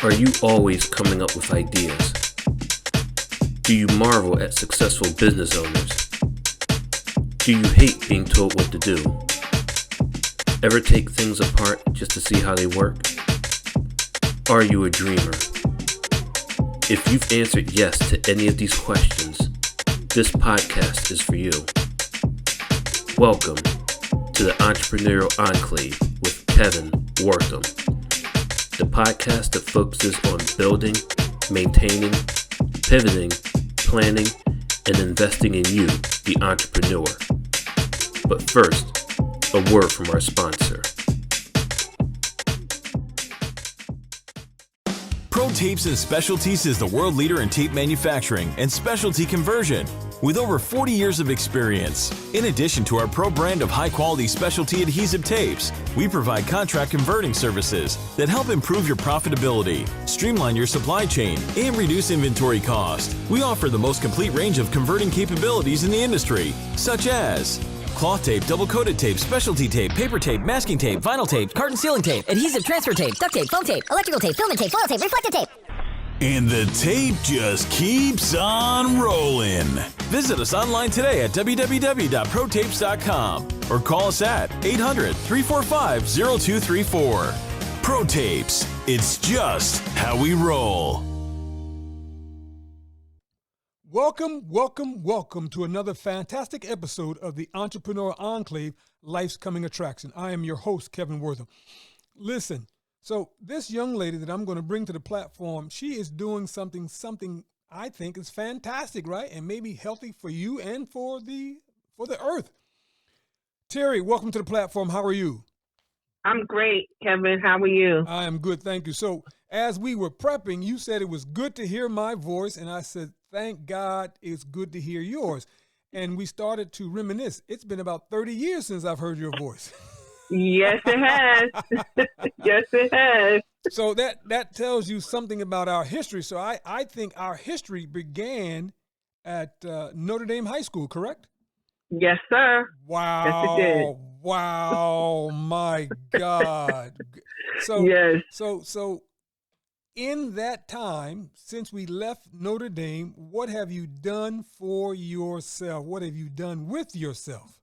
Are you always coming up with ideas? Do you marvel at successful business owners? Do you hate being told what to do? Ever take things apart just to see how they work? Are you a dreamer? If you've answered yes to any of these questions, this podcast is for you. Welcome to the Entrepreneurial Enclave with Kevin Wortham, the podcast that focuses on building, maintaining, pivoting, planning, and investing in you, the entrepreneur. But first, a word from our sponsor. Pro Tapes and Specialties is the world leader in tape manufacturing and specialty conversion with over 40 years of experience. In addition to our pro brand of high-quality specialty adhesive tapes, we provide contract converting services that help improve your profitability, streamline your supply chain, and reduce inventory cost. We offer the most complete range of converting capabilities in the industry, such as cloth tape, double-coated tape, specialty tape, paper tape, masking tape, vinyl tape, carton sealing tape, adhesive transfer tape, duct tape, foam tape, electrical tape, filament tape, foil tape, reflective tape. And the tape just keeps on rolling. Visit us online today at www.protapes.com or call us at 800-345-0234. Pro Tapes, it's just how we roll. Welcome to another fantastic episode of the Entrepreneurial Enclave, Life's Coming Attraction. I am your host, Kevin Wortham. Listen, so this young lady that I'm going to bring to the platform, she is doing something I think is fantastic, right? And maybe healthy for you and for the earth. Terri, welcome to the platform. How are you? I'm great, Kevin. How are you? I am good, thank you. So as we were prepping, you said it was good to hear my voice, and I said, thank God it's good to hear yours. And we started to reminisce. It's been about 30 years since I've heard your voice. Yes, it has. Yes, it has. So that tells you something about our history. So I think our history began at Notre Dame High School, correct? Yes, sir. Wow. Yes, it did. Wow, my God. So, yes. So in that time, since we left Notre Dame, what have you done for yourself? What have you done with yourself?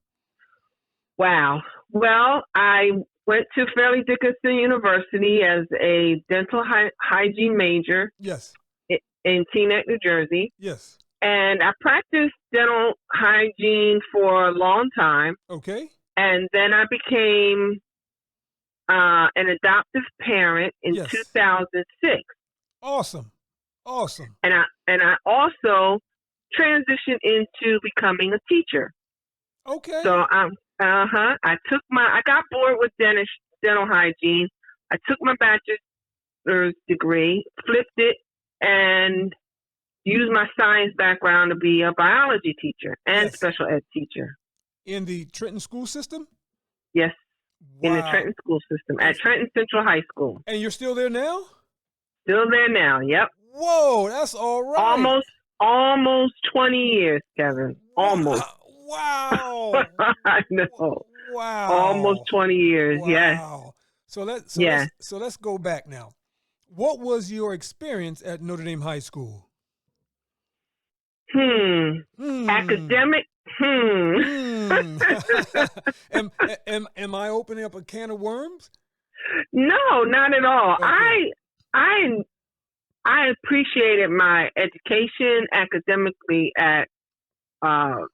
Wow. Well, I went to Fairleigh Dickinson University as a dental hygiene major. Yes. In Teaneck, New Jersey. Yes. And I practiced dental hygiene for a long time. Okay. And then I became an adoptive parent in 2006. Awesome. And I also transitioned into becoming a teacher. Okay. So I got bored with dental hygiene. I took my bachelor's degree, flipped it, and used my science background to be a biology teacher and special ed teacher. In the Trenton school system? Yes. Wow. In the Trenton school system at Trenton Central High School. And you're still there now? Still there now. Yep. Whoa, that's all right. Almost 20 years, Kevin. Almost. Wow. I know. Wow. Almost 20 years. Wow. Yes. So let's go back now. What was your experience at Notre Dame High School? Academic. Am I opening up a can of worms? No, not at all. Okay. I appreciated my education academically at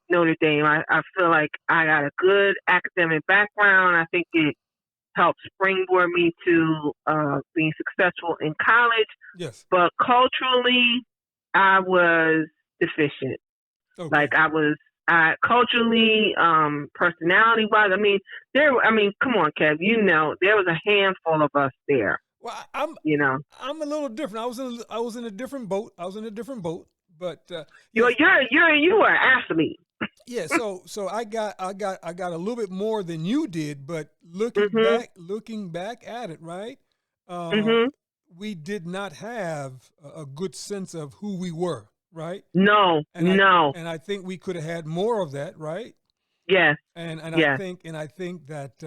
Notre Dame. I feel like I got a good academic background. I think it helped springboard me to being successful in college. Yes. But culturally, I was deficient. Okay. Like I was culturally, personality-wise. Come on, Kev. You know, there was a handful of us there. Well, I'm a little different. I was in a different boat. But you were an athlete. Yeah, so I got a little bit more than you did, but looking back at it, right? We did not have a good sense of who we were, right? No. And I think we could have had more of that, right? Yes. And yes. I think that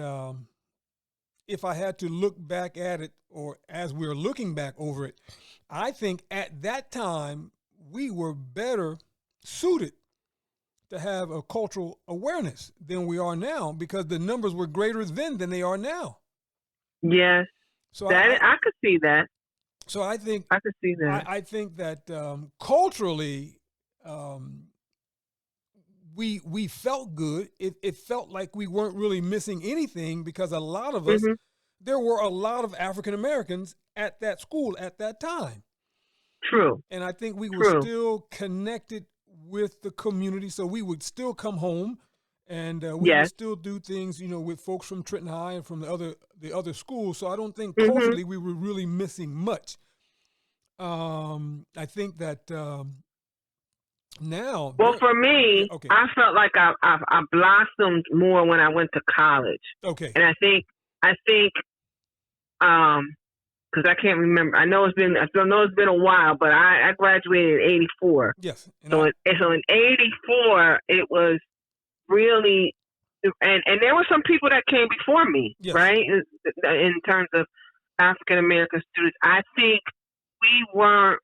if I had to look back at it, or as we're looking back over it, I think at that time we were better suited to have a cultural awareness than we are now, because the numbers were greater then than they are now. Yes. So I could see that. So I think I could see that. I think that culturally, we felt good. It felt like we weren't really missing anything, because a lot of us, there were a lot of African Americans at that school at that time. True. And I think we were still connected with the community, so we would still come home, and we would still do things, with folks from Trenton High and from the other schools. So I don't think culturally we were really missing much. I think that now. Well, for me, I felt like I blossomed more when I went to college. Okay. And I think, because I can't remember. I know it's been a while, but I graduated in '84. Yes. So in '84, it was really, and there were some people that came before me, right? In terms of African American students, I think we weren't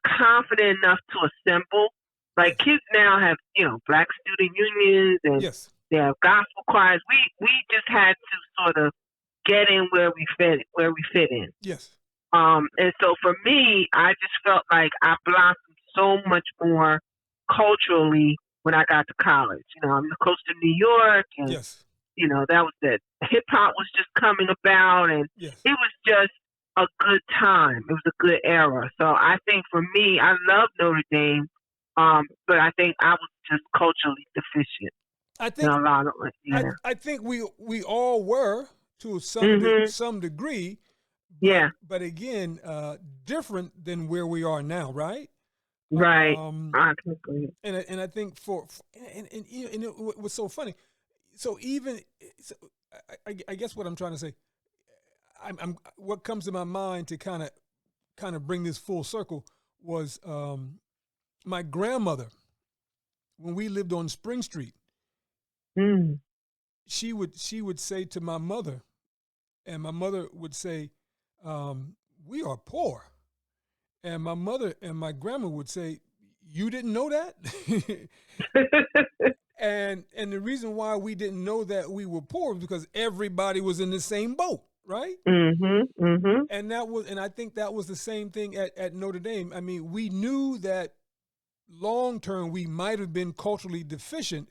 confident enough to assemble. Like, kids now have, Black student unions, and they have gospel choirs. We just had to sort of get in where we fit in. Yes. And so for me, I just felt like I blossomed so much more culturally when I got to college. I'm close to New York, and that was it. Hip hop was just coming about, and it was just a good time. It was a good era. So I think for me, I love Notre Dame, but I think I was just culturally deficient. I think I think we all were, to some degree. But again, different than where we are now, right? Right. I can agree. And I think and it was so funny. So I guess what I'm trying to say, I'm what comes to my mind to kind of bring this full circle was my grandmother, when we lived on Spring Street. She would say to my mother, and my mother would say, "We are poor," and my mother and my grandma would say, "You didn't know that?" and the reason why we didn't know that we were poor was because everybody was in the same boat. Right. And I think that was the same thing at Notre Dame. I mean, we knew that long term we might have been culturally deficient,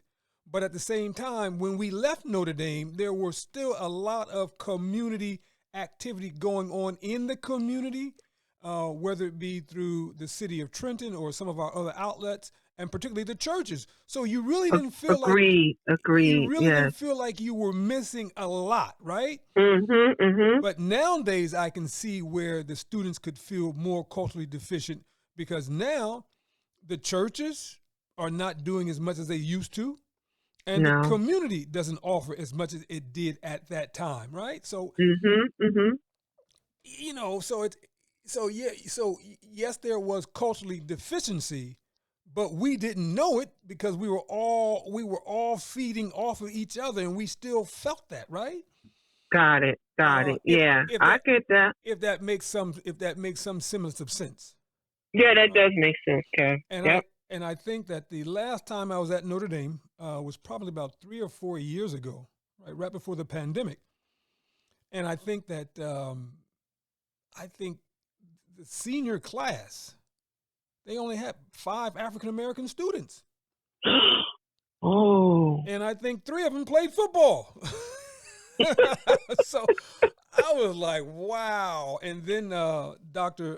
but at the same time, when we left Notre Dame, there were still a lot of community activity going on in the community, whether it be through the city of Trenton or some of our other outlets, and particularly the churches. So you really didn't feel didn't feel like you were missing a lot, right? But nowadays, I can see where the students could feel more culturally deficient, because now the churches are not doing as much as they used to, and the community doesn't offer as much as it did at that time, right? So, so yes, there was culturally deficiency, but we didn't know it because we were all feeding off of each other, and we still felt that, right? Got it. I get that. If that makes some semblance of sense. Yeah, that does make sense, Kev. And I think that the last time I was at Notre Dame was probably about 3 or 4 years ago, right before the pandemic. And I think that the senior class, they only had 5 African-American students. Oh. And I think 3 of them played football. So I was like, wow. And then Dr.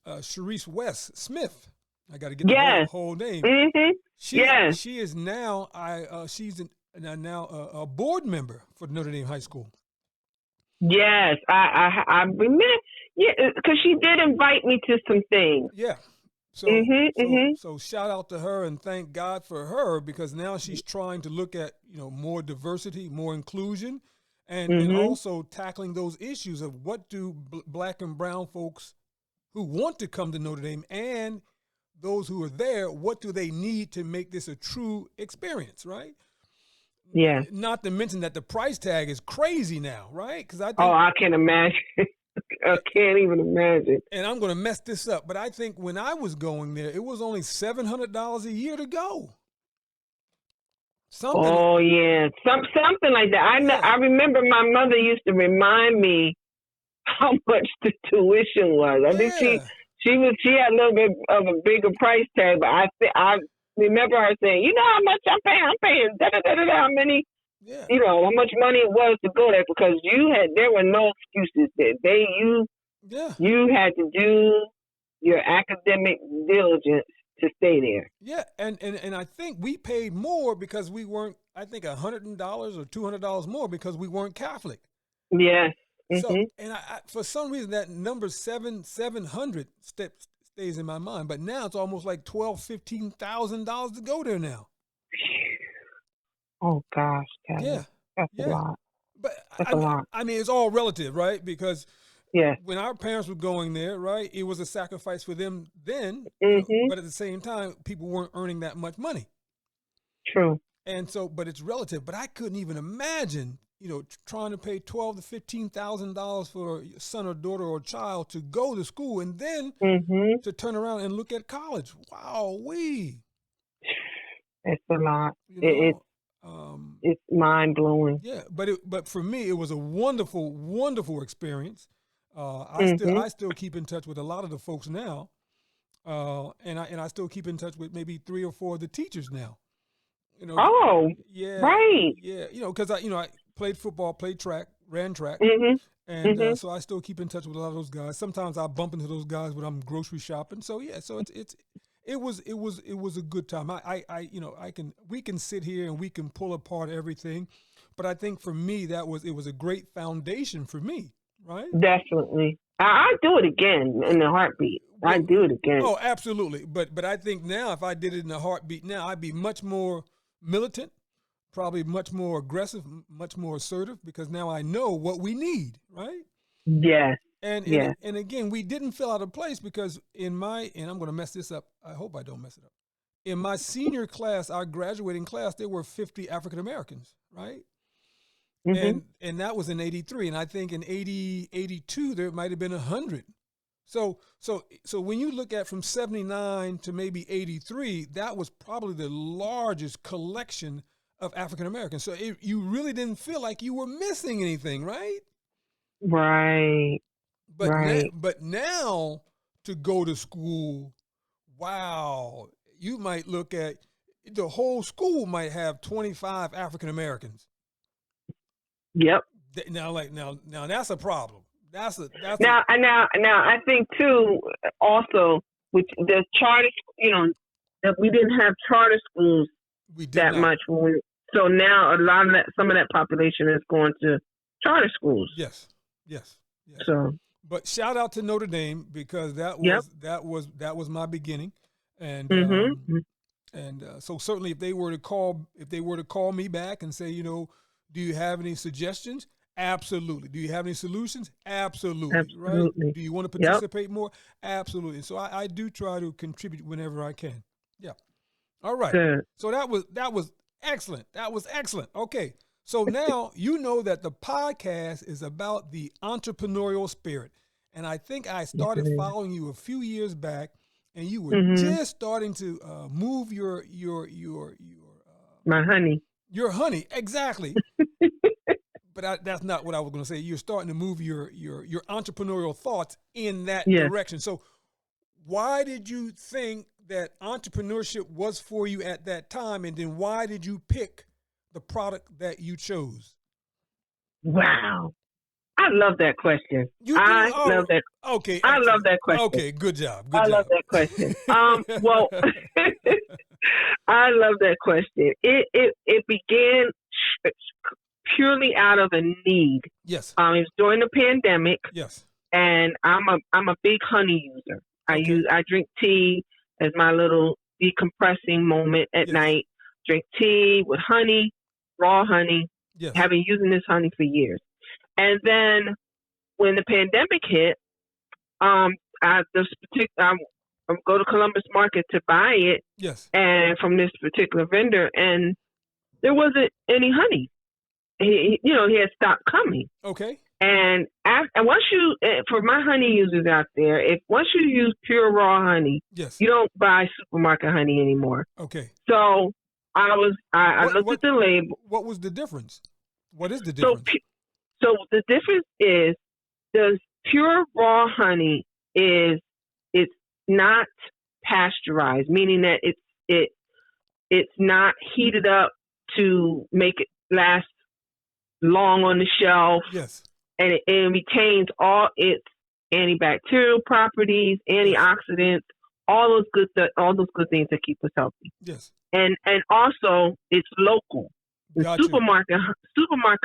Sharice West Smith, I got to get the whole name. She is now she's now a board member for Notre Dame High School. Yes, I remember. Yeah, because she did invite me to some things. Yeah. So shout out to her, and thank God for her, because now she's trying to look at more diversity, more inclusion, and also tackling those issues of what do Black and brown folks who want to come to Notre Dame and those who are there, what do they need to make this a true experience, right? Yeah. Not to mention that the price tag is crazy now, right? Because I think, I can imagine. I can't even imagine. And I'm going to mess this up, but I think when I was going there, it was only $700 a year to go. Something. Oh yeah, something like that. I know. Yeah. I remember my mother used to remind me how much the tuition was. I think she had a little bit of a bigger price tag, but I remember her saying, you know how much I'm paying? I'm paying how many. Yeah. You know how much money it was to go there, because there were no excuses there. You had to do your academic diligence to stay there. Yeah, and I think we paid more because we weren't. I think $100 or $200 more because we weren't Catholic. Yeah. Mm-hmm. So, and I for some reason that number 700 stays in my mind, but now it's almost like $12,000-$15,000 to go there now. Oh gosh, Kevin. Yeah, That's a lot. But That's a lot. I mean, it's all relative, right? Because yeah, when our parents were going there, right, it was a sacrifice for them then. Mm-hmm. But at the same time, people weren't earning that much money. True. And so, but it's relative. But I couldn't even imagine, trying to pay $12,000 to $15,000 for a son or daughter or child to go to school and then Mm-hmm. to turn around and look at college. Wow, it's a lot. It's mind blowing. Yeah, but for me, it was a wonderful, wonderful experience. I still keep in touch with a lot of the folks now, and I still keep in touch with maybe 3 or 4 of the teachers now. Oh, yeah, right. Yeah, because I played football, played track, ran track, Mm-hmm. and so I still keep in touch with a lot of those guys. Sometimes I bump into those guys when I'm grocery shopping. So yeah, so it was a good time. We can sit here and we can pull apart everything, but I think for me it was a great foundation for me, right? Definitely. I'd do it again in a heartbeat. I'd do it again. Oh, absolutely. But I think now if I did it in a heartbeat now, I'd be much more militant, probably much more aggressive, much more assertive, because now I know what we need, right? Yes. And again, we didn't fill out a place because and I'm going to mess this up. I hope I don't mess it up. In my senior class, our graduating class, there were 50 African Americans, right? Mm-hmm. And that was in 83. And I think in 82, there might have been 100. So when you look at from 79 to maybe 83, that was probably the largest collection of African Americans. So you really didn't feel like you were missing anything, right? Right. But right. But now to go to school, wow, you might look at the whole school might have 25 African Americans. Yep. Now that's a problem. Now I think too also with the charter, that we didn't have charter schools much so now some of that population is going to charter schools. Yes. So, but shout out to Notre Dame because that was my beginning, and so certainly if they were to call me back and say, do you have any suggestions? Absolutely. Do you have any solutions? Absolutely. Right? Do you want to participate more? Absolutely. So I do try to contribute whenever I can. Yeah. All right. Good. So that was excellent. That was excellent. Okay. So now you know that the podcast is about the entrepreneurial spirit. And I think I started following you a few years back, and you were just starting to move your my honey. Your honey, exactly. But that's not what I was going to say. You're starting to move your entrepreneurial thoughts in that direction. So why did you think that entrepreneurship was for you at that time? And then why did you pick the product that you chose? Wow. I love that question. I love that. Okay. I love that question. Okay. Good job. I love that question. Well, I love that question. It began purely out of a need. Yes. It was during the pandemic. Yes. And I'm a big honey user. I drink tea as my little decompressing moment at night. Drink tea with honey, raw honey. Yes. Have been using this honey for years. And then when the pandemic hit, I go to Columbus Market to buy it. Yes. And from this particular vendor, and there wasn't any honey. He had stopped coming. Okay. And once you, for my honey users out there, once you use pure raw honey, yes, you don't buy supermarket honey anymore. Okay. So I looked at the label. What was the difference? What is the difference? So the difference is the pure raw honey it's not pasteurized, meaning that it's not heated up to make it last long on the shelf. Yes. And it retains all its antibacterial properties, antioxidants, all those good things that keep us healthy. Yes. And also it's local. The Got you. supermarket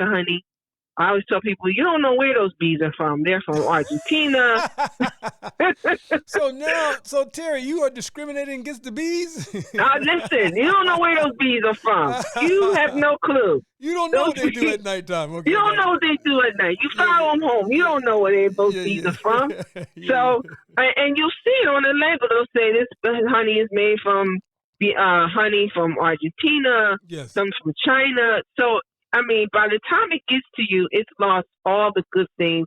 honey, I always tell people, you don't know where those bees are from. They're from Argentina. So Terry, you are discriminating against the bees? Listen, you don't know where those bees are from. You have no clue. You don't know what they do at nighttime. Okay, you don't know what they do at night. You follow them home. You don't know where those bees are from. So, and you'll see it on the label. They'll say this honey is made from honey from Argentina, yes, some from China. So, I mean, by the time it gets to you, it's lost all the good things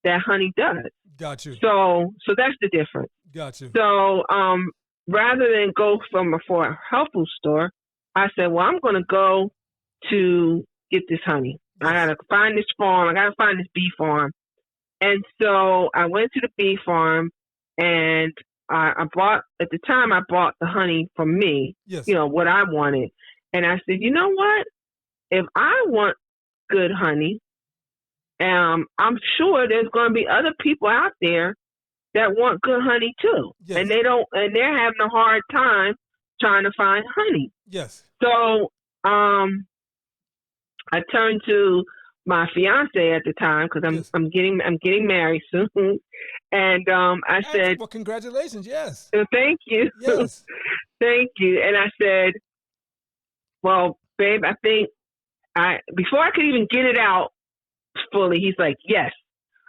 that honey does. Got you. So that's the difference. Got you. So, rather than go for a health food store, I said, well, I'm going to go to get this honey. I got to find this farm. I got to find this bee farm. And so I went to the bee farm, and I bought the honey from me, yes, what I wanted. And I said, you know what? If I want good honey, I'm sure there's going to be other people out there that want good honey too. Yes. And they're having a hard time trying to find honey. Yes. So, I turned to my fiance at the time, because I'm getting married soon, and I said, "Well, congratulations!" Yes. Thank you. Yes. Thank you. And I said, "Well, babe, I think before I could even get it out fully, he's like, yes."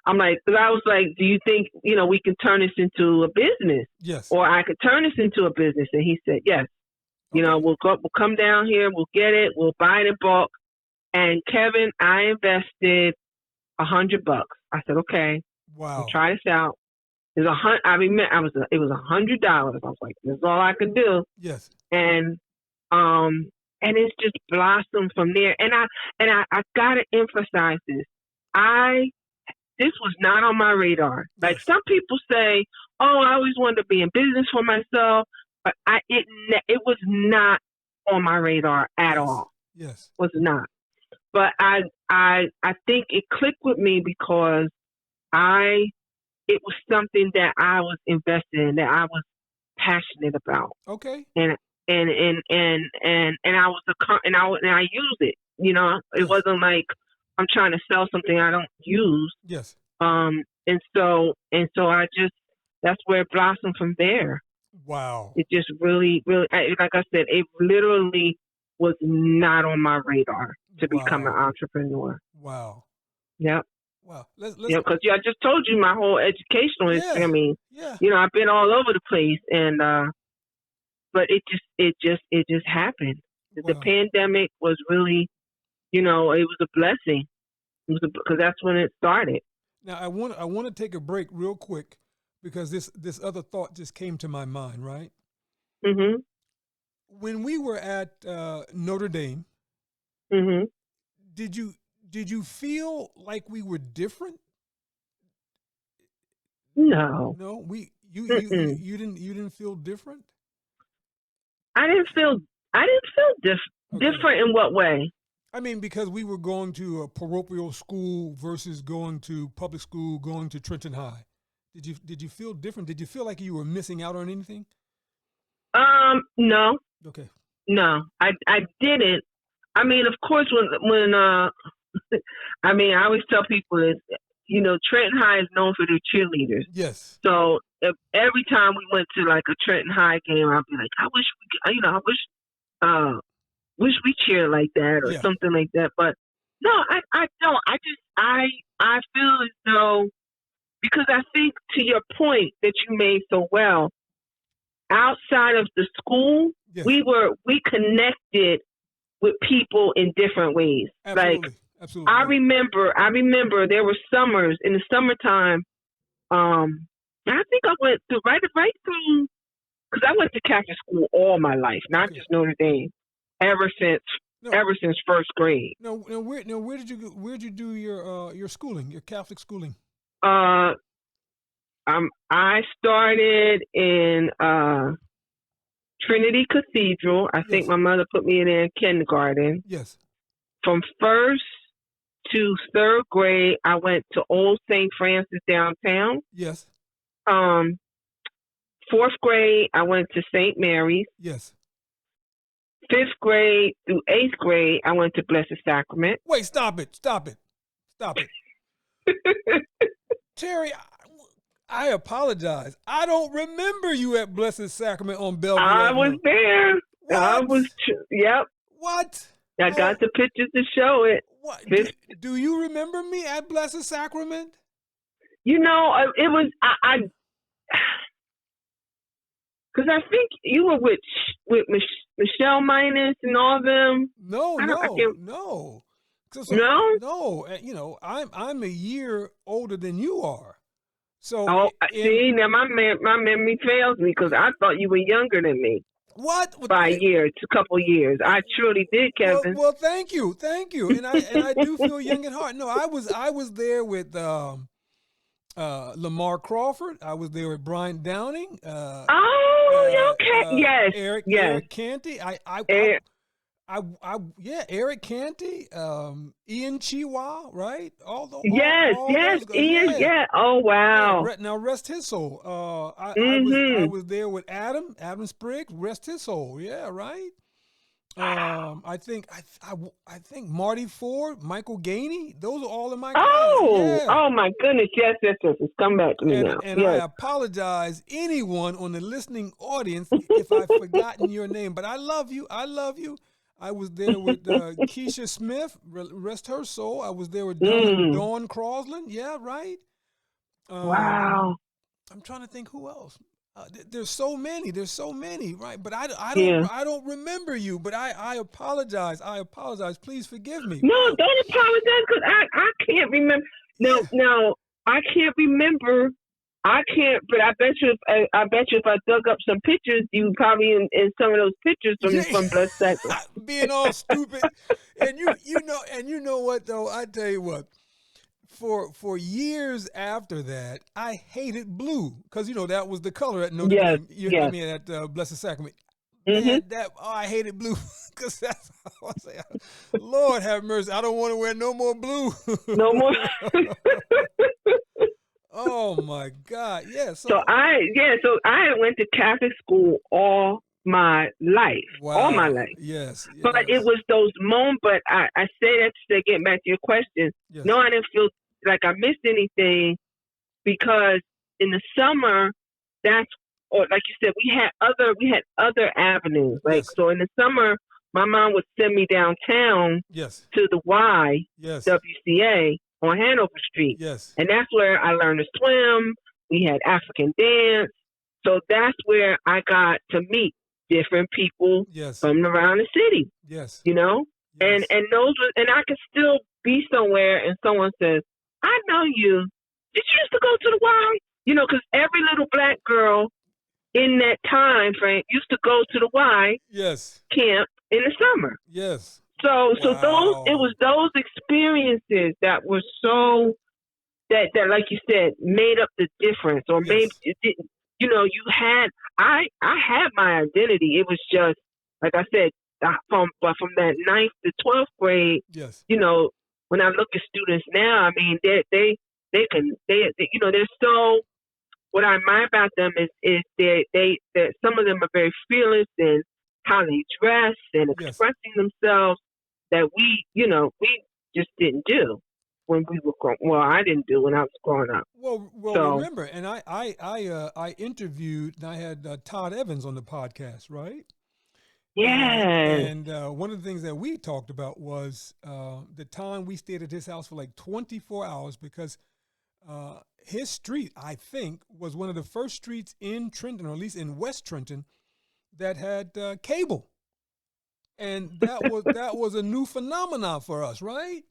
I'm like, because I was like, do you think we can turn this into a business? Yes. Or I could turn this into a business? And he said, yes. Okay. We'll come down here, we'll get it, we'll buy it in bulk. And Kevin, I invested $100. I said, okay, wow, we'll try this out. It was $100. I was like, this is all I could do. Yes. And it's just blossomed from there. And I gotta emphasize this. This was not on my radar. Like, some people say, oh, I always wanted to be in business for myself, but it was not on my radar at all. Yes. Was not. But I think it clicked with me because it was something that I was invested in, that I was passionate about. Okay. And I use it. It wasn't like I'm trying to sell something I don't use. Yes. And so that's where it blossomed from there. Wow. It just really, really, like I said, it literally was not on my radar to become an entrepreneur. Wow. Yep. Wow. Let's because I just told you my whole educational history. I mean, I've been all over the place, and but it just happened. Wow. The pandemic was really, it was a blessing. It was because that's when it started. Now I want to take a break real quick, because this other thought just came to my mind. Right. Mm-hmm. When we were at Notre Dame, mm-hmm. did you feel like we were different? No. No, you didn't feel different? I didn't feel different in what way? I mean, because we were going to a parochial school versus going to public school, going to Trenton High. Did you feel different? Did you feel like you were missing out on anything? No. Okay. No, I didn't. I mean, of course, when I mean, I always tell people that, Trenton High is known for their cheerleaders. Yes. So every time we went to like a Trenton High game, I'd be like, I wish we cheered like that or something like that. But no, I don't. I feel as though, because I think, to your point that you made so well, outside of the school, we connected with people in different ways. Absolutely. Like, Absolutely. I remember there were summers in the summertime. I think I went through right through, because I went to Catholic school all my life, not just Notre Dame, ever since first grade. Now where did you go, where'd you do your schooling, your Catholic schooling? I started in Trinity Cathedral. I think my mother put me in there in kindergarten. Yes. From first to third grade, I went to Old St. Francis downtown. Yes. Fourth grade, I went to St. Mary's. Yes. Fifth grade through eighth grade, I went to Blessed Sacrament. Wait, stop it. Terri, I apologize. I don't remember you at Blessed Sacrament on Bellevue I Avenue. was there. What? Yep. What? I got the pictures to show it. What? Do you remember me at Blessed Sacrament? You know, it was, because I think you were with Michelle Minus and all of them. No. No? You know, I'm a year older than you are. So see, now my memory fails me, because I thought you were younger than me. What? By a year, it's a couple years. I truly did, Kevin. Well, thank you, and I do feel young at heart. No, I was there with Lamar Crawford. I was there with Brian Downing. Okay. Yes. Eric Canty. Eric Canty, Ian Chiwa, right? Yes, Ian. Guys. Yeah. Oh, wow. Now rest his soul. I was there with Adam Spriggs. Rest his soul. Yeah, right. I think Marty Ford, Michael Gainey. Those are all in my class. Oh my goodness. Yes. It's come back to me now. And yes. I apologize, anyone on the listening audience, if I've forgotten your name, but I love you. I was there with Keisha Smith, rest her soul. I was there with Dawn Crosland. Yeah, right. Wow. I'm trying to think who else. There's so many, right? But I don't remember you. But I apologize. Please forgive me. No, don't apologize, because I can't remember. No, I can't remember. I can't, but I bet you if I dug up some pictures, you probably in some of those pictures from Blessed Sacrament. Being all stupid, and you know what though? I tell you what, for years after that, I hated blue, because that was the color at Notre Dame. I mean at Blessed Sacrament. Mm-hmm. And I hated blue, because that's how I say. Lord have mercy, I don't want to wear no more blue. No more. Oh my God! Yeah. So I went to Catholic school all my life. Wow. All my life. Yes. But it was those moments. But I say that to get back to your question. Yes. No, I didn't feel like I missed anything, because in the summer, or like you said, we had other avenues. Like, so in the summer, my mom would send me downtown. Yes. To the Y. Yes. WCA. On Hanover Street. Yes. And that's where I learned to swim. We had African dance. So that's where I got to meet different people from around the city. Yes. You know? Yes. And I could still be somewhere and someone says, I know you. Did you used to go to the Y? Because every little black girl in that time frame used to go to the Y camp in the summer. Yes. So it was those experiences that were so that like you said made up the difference, or maybe it didn't. I had my identity. It was just like I said, from that 9th to 12th grade. Yes. When I look at students now, I mean they they're so. What I admire about them is they some of them are very fearless in how they dress and expressing themselves. That we just didn't do when we were growing. Well, I didn't do when I was growing up. Well, so, remember, and I interviewed, and I had Todd Evans on the podcast, right? Yeah. And one of the things that we talked about was the time we stayed at his house for like 24 hours, because his street, I think, was one of the first streets in Trenton, or at least in West Trenton, that had cable. And that was a new phenomenon for us, right?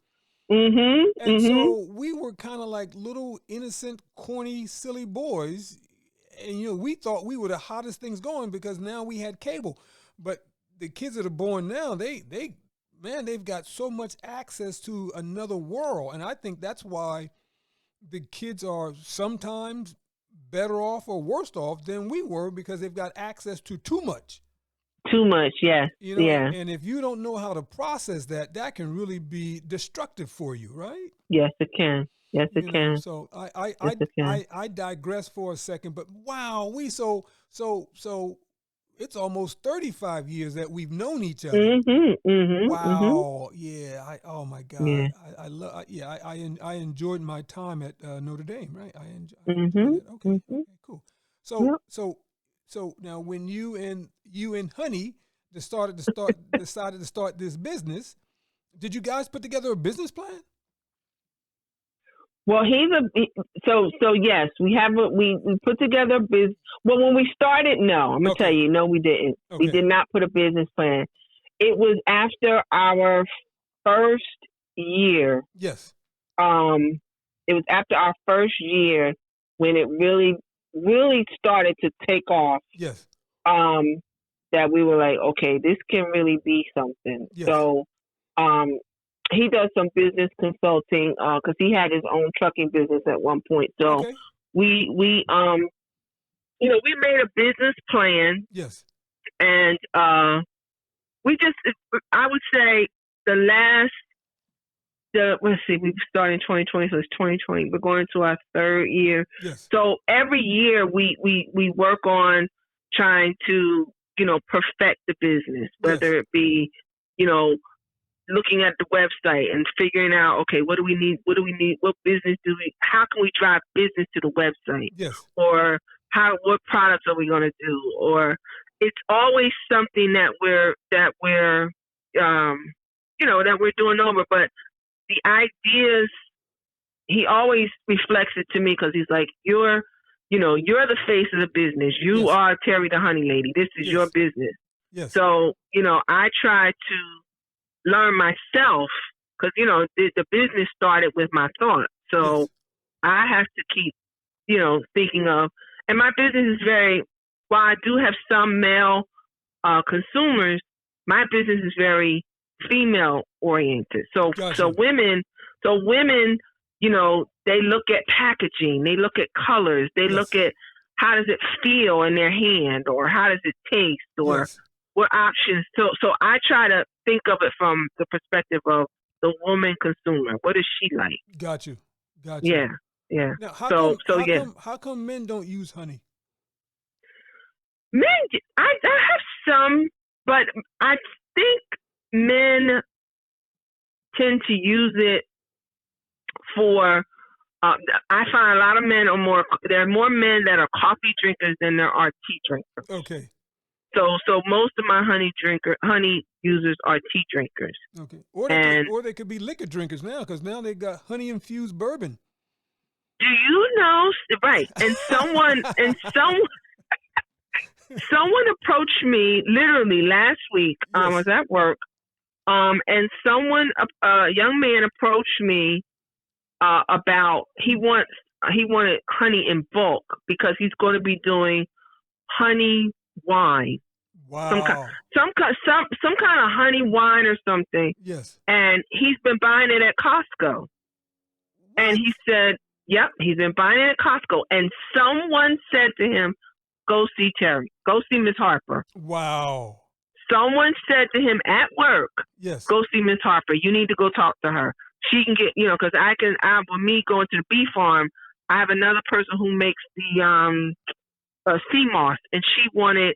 Mhm. And Mhm. so we were kind of like little innocent, corny, silly boys. And, we thought we were the hottest things going because now we had cable. But the kids that are born now, they've got so much access to another world. And I think that's why the kids are sometimes better off or worse off than we were because they've got access to too much. Too much, yes. Yeah. And if you don't know how to process that, that can really be destructive for you, right? Yes, it can. Yes, it can. So Yes, it can. I digress for a second, but wow, so it's almost 35 years that we've known each other. Mhm. Mhm. Wow, yeah. Oh my Yeah. God, I love. Yeah, I enjoyed my time at Notre Dame, right? I enjoyed Mhm. it. Okay, Mhm. okay, cool. Yep. So now when you and Honey decided to start this business, did you guys put together a business plan? Well, so yes, we put together a business. Well, when we started, no, I'm gonna tell you, no, we didn't. We Okay. did not put a business plan. It was after our first year. Yes. It was after our first year when it really, really started to take off. Yes. That we were like, okay, this can really be something. Yes. So, he does some business consulting because he had his own trucking business at one point. So Okay. we we made a business plan. Yes. And we just, I would say let's see, we started in 2020, so it's 2020. We're going to our third year. Yes. So every year we work on trying to, perfect the business, whether it be, looking at the website and figuring out, okay, what do we need? What business how can we drive business to the website? Yes. Or what products are we going to do? Or it's always something that we're doing over. But the ideas, he always reflects it to me because he's like, you're the face of the business. You are Terri the Honey Lady. This is your business. Yes. So, I try to learn myself because, the business started with my thought. So I have to keep, thinking of, and my business is while I do have some male consumers, my business is very female oriented. So, Gotcha. women, they look at packaging, they look at colors, they look at how does it feel in their hand, or how does it taste, or what options. So I try to think of it from the perspective of the woman consumer. What does she like? Got you. Yeah. Now, how come men don't use honey? Men, I have some, but I think men tend to use it for. I find a lot of men there are more men that are coffee drinkers than there are tea drinkers. Okay. So most of my honey users are tea drinkers. Okay. Or they could be liquor drinkers now because now they got honey infused bourbon. Do you know? Right. And someone approached me literally last week. I was at work. And a young man approached me about he wanted honey in bulk because he's going to be doing honey wine. Wow. Some kind of honey wine or something. Yes. And he's been buying it at Costco. What? And he said, yep, he's been buying it at Costco. And someone said to him, go see Terri. Go see Miss Harper. Wow. Someone said to him at work, yes, go see Miss Harper. You need to go talk to her. She can get, because with me going to the bee farm, I have another person who makes the sea moss, and she wanted,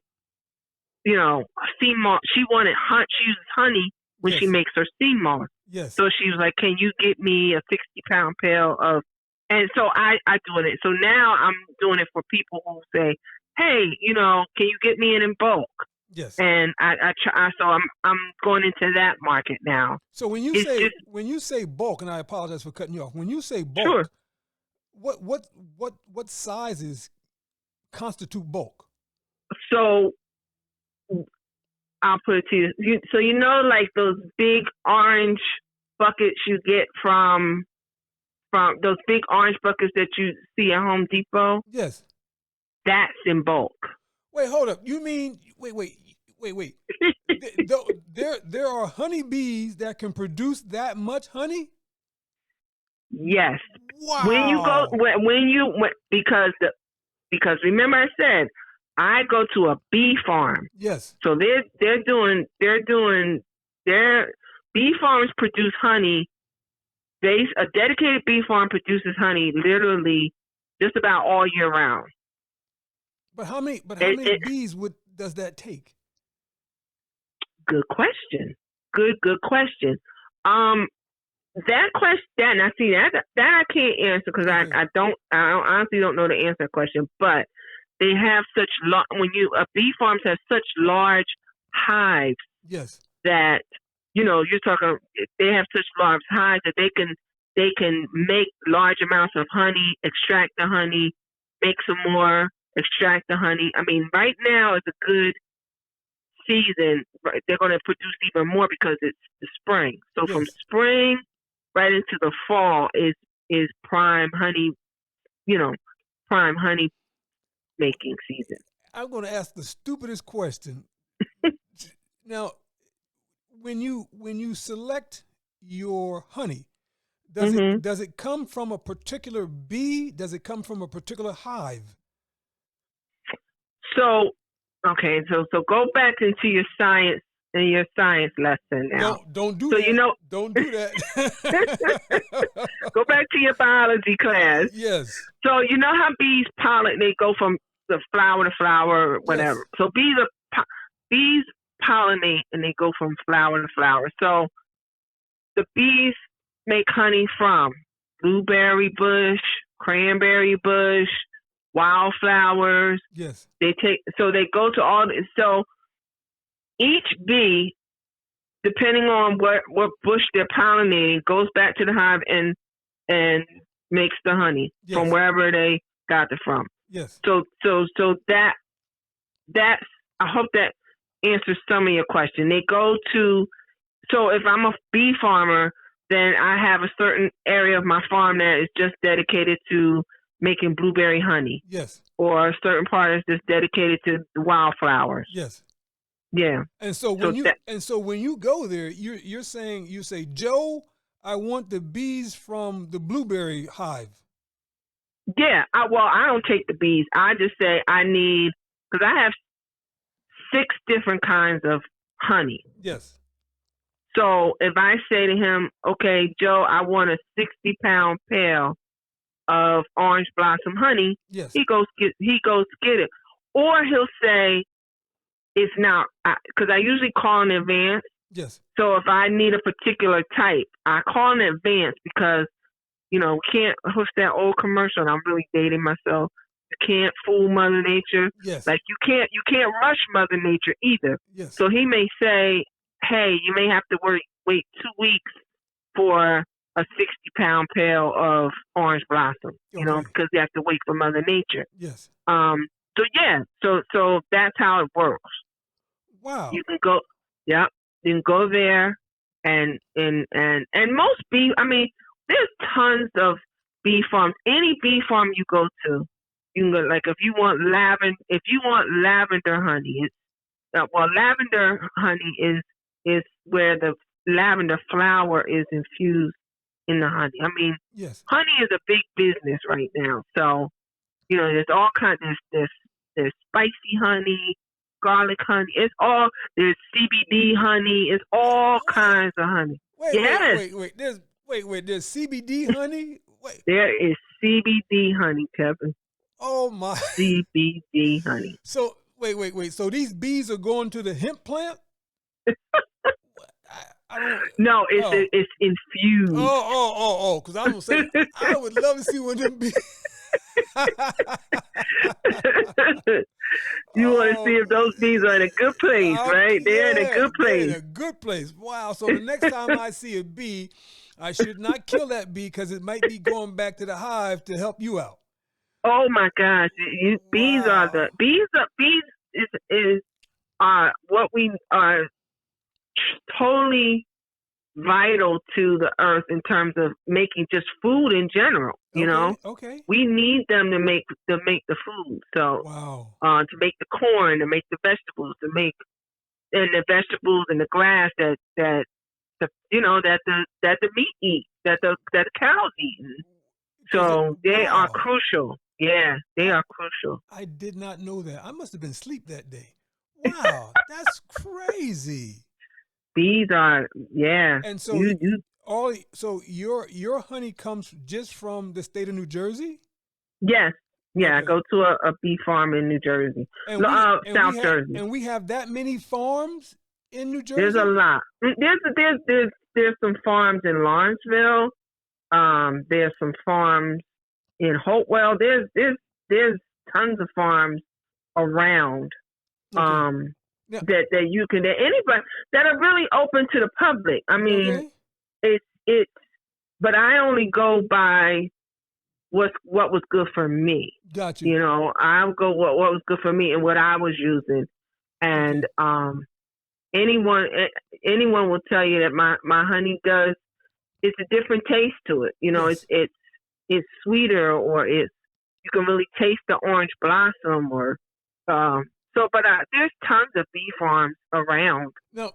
sea moss. She uses honey when she makes her sea moss. Yes. So she was like, can you get me a 60-pound pail of, and so I doing it. So now I'm doing it for people who say, hey, can you get me it in bulk? Yes. And I try, so I'm going into that market now. So when you say bulk, and I apologize for cutting you off. When you say bulk, sure. what sizes constitute bulk? So I'll put it to you. So you know, like those big orange buckets you get from those big orange buckets that you see at Home Depot. Yes. That's in bulk. Wait, hold up. You mean wait. there are honeybees that can produce that much honey? Yes. Wow. When you go because remember I said I go to a bee farm. Yes. So they're doing their bee farms produce honey. A dedicated bee farm produces honey literally just about all year round. But how many bees does that take? Good question. Good question. That question, I see that I can't answer because I honestly don't know the answer to that question. But they have such bee farms have such large hives. Yes. That you're talking. They have such large hives that they can make large amounts of honey, extract the honey, make some more, extract the honey. I mean, right now is a good season. Right, they're going to produce even more because it's the spring. So yes. From spring right into the fall is prime honey, prime honey making season. I'm going to ask the stupidest question. Now, when you select your honey, does it come from a particular bee? Does it come from a particular hive? So, okay, so go back into your science lesson now. Don't do so that. Don't do that. Go back to your biology class. Yes. So you know how bees pollinate? They go from the flower to flower, whatever. Yes. So bees pollinate and they go from flower to flower. So the bees make honey from blueberry bush, cranberry bush, wildflowers. Yes. They go to all. So each bee, depending on what bush they're pollinating, goes back to the hive and makes the honey from wherever they got it from. Yes. So that's I hope that answers some of your question. They go to, so if I'm a bee farmer, then I have a certain area of my farm that is just dedicated to making blueberry honey. Yes. Or a certain part is just dedicated to the wildflowers. Yes. Yeah. And so when you go there, you say, Joe, I want the bees from the blueberry hive. Yeah. I don't take the bees. I just say I need, because I have 6 different kinds of honey. Yes. So if I say to him, okay, Joe, I want a 60-pound pail of orange blossom honey, yes, he goes get it. Or he'll say, it's not, because I usually call in advance. Yes. So if I need a particular type, I call in advance because, we can't host that old commercial, and I'm really dating myself. You can't fool Mother Nature. Yes. Like you can't rush Mother Nature either. Yes. So he may say, hey, you may have to wait 2 weeks for a 60-pound pail of orange blossom, because you have to wait for Mother Nature. Yes. So that's how it works. Wow. You can go, you can go there and most bee, I mean, there's tons of bee farms. Any bee farm you go to, you can go, like if you want lavender honey, lavender honey is where the lavender flower is infused in the honey. I mean, yes, honey is a big business right now. So, there's all kinds. There's spicy honey, garlic honey. There's CBD honey. It's all kinds of honey. Wait. There's CBD honey. Wait. There is CBD honey, Kevin. Oh my. CBD honey. So wait. So these bees are going to the hemp plant? No, it's infused. Oh, because I was saying I would love to see one of them bees. You want to see if those bees are in a good place, right? They're in a good place. They're in a good place. Wow. So the next time I see a bee, I should not kill that bee because it might be going back to the hive to help you out. Oh my gosh! Bees are the bees. Bees is what we are totally vital to the earth in terms of making just food in general. You know, Okay. we need them to make the food. So, Wow. To make the corn, to make the vegetables, to make and the vegetables and the grass that the meat eats, that the cows eat. So they are crucial. Yeah, they are crucial. I did not know that. I must have been asleep that day. Wow, that's crazy. Bees are, yeah. And so so your honey comes just from the state of New Jersey? Yes. Yeah, Okay. I go to a bee farm in New Jersey. South Jersey. And we have that many farms in New Jersey? There's a lot. There's some farms in Lawrenceville. There's some farms in Hopewell. There's tons of farms around. Okay. Yeah. That you can, that anybody that are really open to the public. I mean, it's but I only go by what was good for me. Gotcha. You know, I'll go what was good for me and what I was using. And anyone will tell you that my honey it's a different taste to it. You know, yes. it's sweeter, or you can really taste the orange blossom, or but there's tons of bee farms around. Now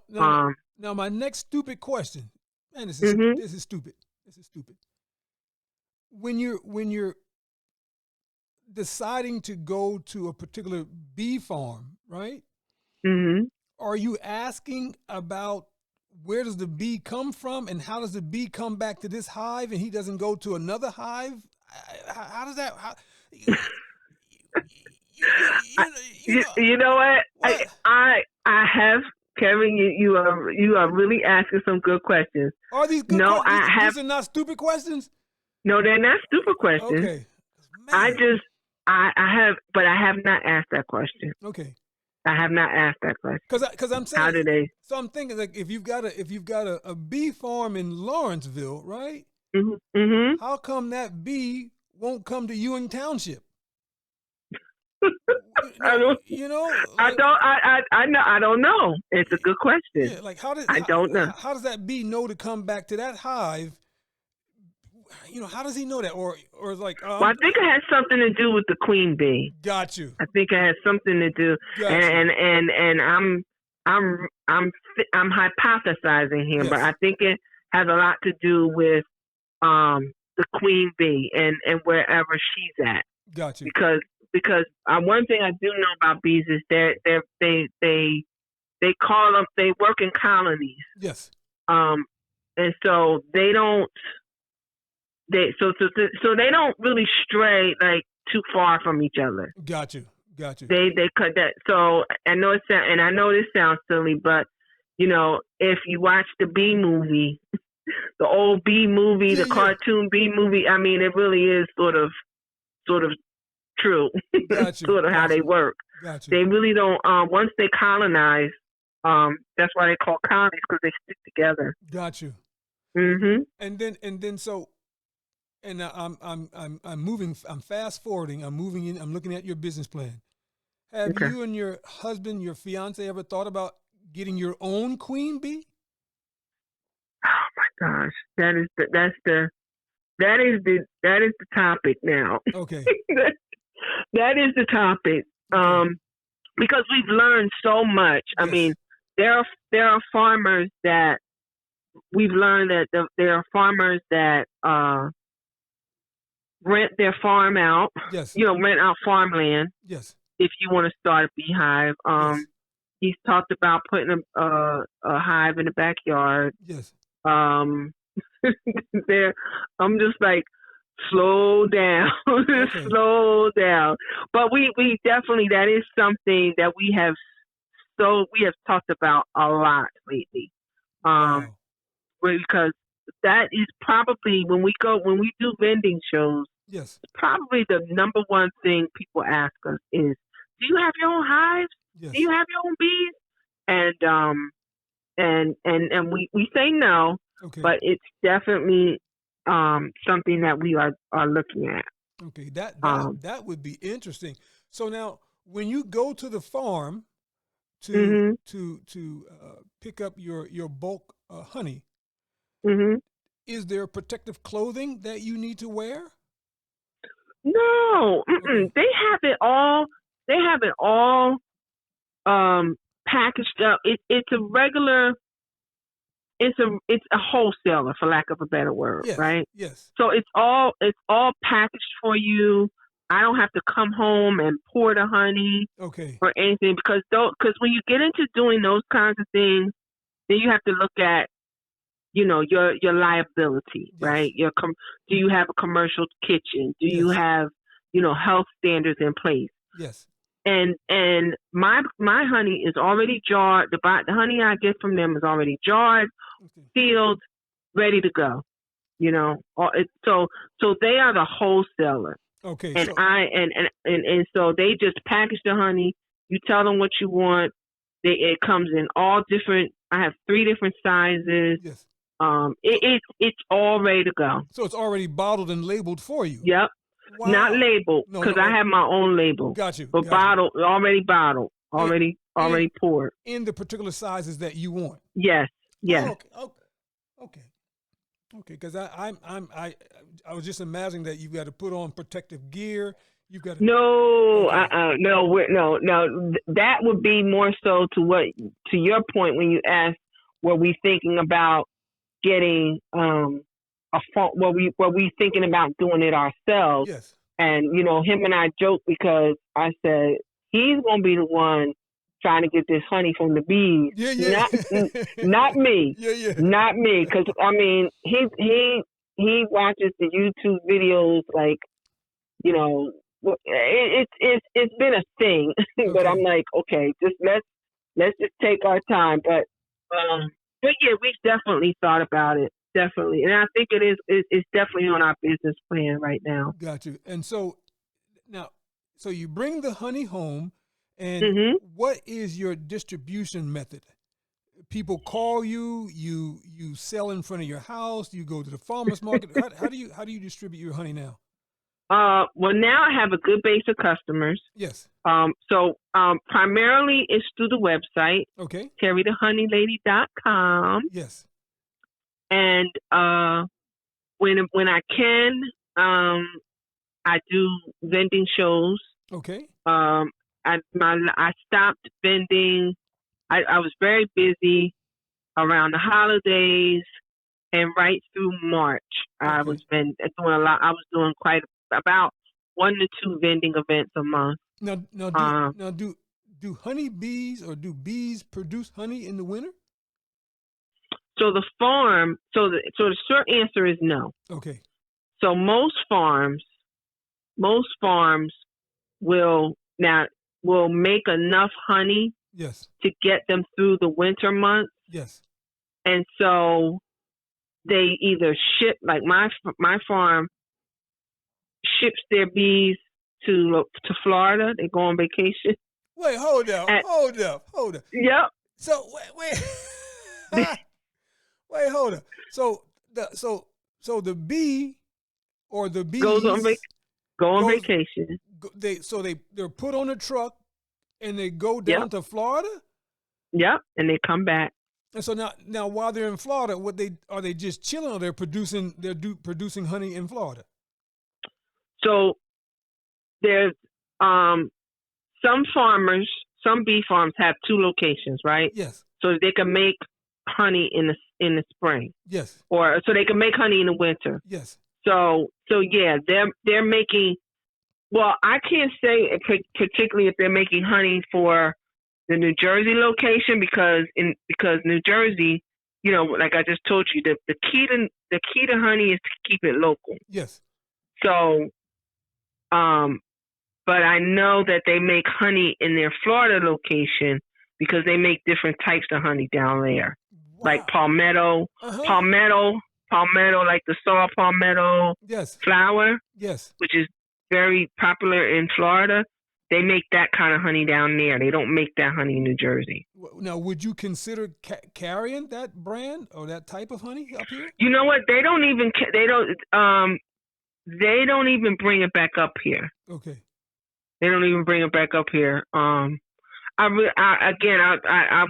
my next stupid question, man, this is stupid. This is stupid. When you're deciding to go to a particular bee farm, right? Mm-hmm. Are you asking about where does the bee come from, and how does the bee come back to this hive, and he doesn't go to another hive? How does that? You know what? I have, Kevin. You are really asking some good questions. Are these good questions? These are not stupid questions. No, they're not stupid questions. Okay. Man. I have not asked that question. Okay. I have not asked that question. Because I'm saying, how do they? So I'm thinking, like, if you've got a bee farm in Lawrenceville, right? Mm-hmm. Mm-hmm. How come that bee won't come to Ewing Township? I don't know. It's a good question. Yeah, like how does that bee know to come back to that hive? You know, how does he know that? Or like, well, I think it has something to do with the queen bee. Got you. I think it has something to do, and I'm hypothesizing here, but I think it has a lot to do with the queen bee and wherever she's at. Got you. Because one thing I do know about bees is they work in colonies. Yes. And so they don't. So they don't really stray like too far from each other. Got you. They cut that. So I know this sounds silly, but you know, if you watch the bee movie, the old bee movie, the cartoon bee movie, I mean, it really is sort of true. Sort of how they work. They really don't. Once they colonize, that's why they call colonies, because they stick together. Got you. Mm-hmm. And then so. And now I'm moving. I'm fast forwarding. I'm moving in. I'm looking at your business plan. Have you and your husband, your fiance, ever thought about getting your own queen bee? Oh my gosh, that is the topic now. Okay, that is the topic. Because we've learned so much. Yes. I mean, there are farmers that we've learned that there are farmers that rent their farm out. Yes. You know, rent out farmland. Yes. If you want to start a beehive. Yes. He's talked about putting a hive in the backyard. Yes. I'm just like, slow down, slow down. But we definitely, that is something that we have talked about a lot lately. Wow. Because that is probably when we do vending shows. Yes. Probably the number one thing people ask us is, "Do you have your own hives? Yes. Do you have your own bees?" And we say no, but it's definitely something that we are looking at. Okay, that would be interesting. So now, when you go to the farm to pick up your bulk honey, is there protective clothing that you need to wear? No, Okay. they have it all. They have it all packaged up. It's a regular. It's a wholesaler, for lack of a better word, Yes. right? Yes. So it's all packaged for you. I don't have to come home and pour the honey Okay. or anything because when you get into doing those kinds of things, then you have to look at, your liability, Yes. right? Do you have a commercial kitchen? Do you Yes. have, health standards in place? Yes. And my honey is already jarred. The honey I get from them is already jarred, Okay. sealed, ready to go. So they are the wholesaler. Okay. And So and so they just package the honey. You tell them what you want. It comes in all different. I have 3 different sizes. yes. It's all ready to go. So it's already bottled and labeled for you. Yep. Wow. Not labeled No, because no, I have my own label. Got you. But bottled, already bottled, already poured. In the particular sizes that you want. Yes. Yes. Oh, okay. Because I was just imagining that you've got to put on protective gear. You've got to, No, Okay. no. That would be more so to your point when you asked, were we thinking about getting a phone? Were we thinking about doing it ourselves? Yes. And him and I joked because I said he's gonna be the one trying to get this honey from the bees. Yeah. Not me. Yeah. Not me, because I mean he watches the YouTube videos like it's been a thing, but I'm like, okay, just let's just take our time. But yeah, we definitely thought about it, definitely, and I think it's definitely on our business plan right now. Got you. And so now, so you bring the honey home, and what is your distribution method? People call you. You sell in front of your house. You go to the farmer's market. How do you distribute your honey now? Well, now I have a good base of customers. Yes. So primarily it's through the website. Okay. TerriTheHoneyLady.com. Yes. And when I can, I do vending shows. Okay. I stopped vending. I was very busy around the holidays and right through March. Okay. I was doing a lot. I was doing about 1 to 2 vending events a month. Now do honey bees or do bees produce honey in the winter? So the farm. So the short answer is no. Okay. So most farms will make enough honey. Yes. To get them through the winter months. Yes. And so they either ship, like my farm ships their bees to Florida. They go on vacation. Wait, hold up. Yep. So wait. Wait, hold up. So the bee or the bees go on vacation. They're put on a truck and they go down to Florida. Yep, and they come back. And so now while they're in Florida, are they just chilling or they're producing honey in Florida? So there's some bee farms have 2 locations, right? Yes. So they can make honey in the spring. Yes. Or so they can make honey in the winter. Yes. So yeah, they're making. Well, I can't say particularly if they're making honey for the New Jersey location because New Jersey, like I just told you, the key to honey is to keep it local. Yes. So, but I know that they make honey in their Florida location because they make different types of honey down there, like palmetto, like the saw palmetto flower, which is very popular in Florida. They make that kind of honey down there. They don't make that honey in New Jersey. Now, would you consider carrying that brand or that type of honey up here? You know what? They don't even bring it back up here. Okay. They don't even bring it back up here. I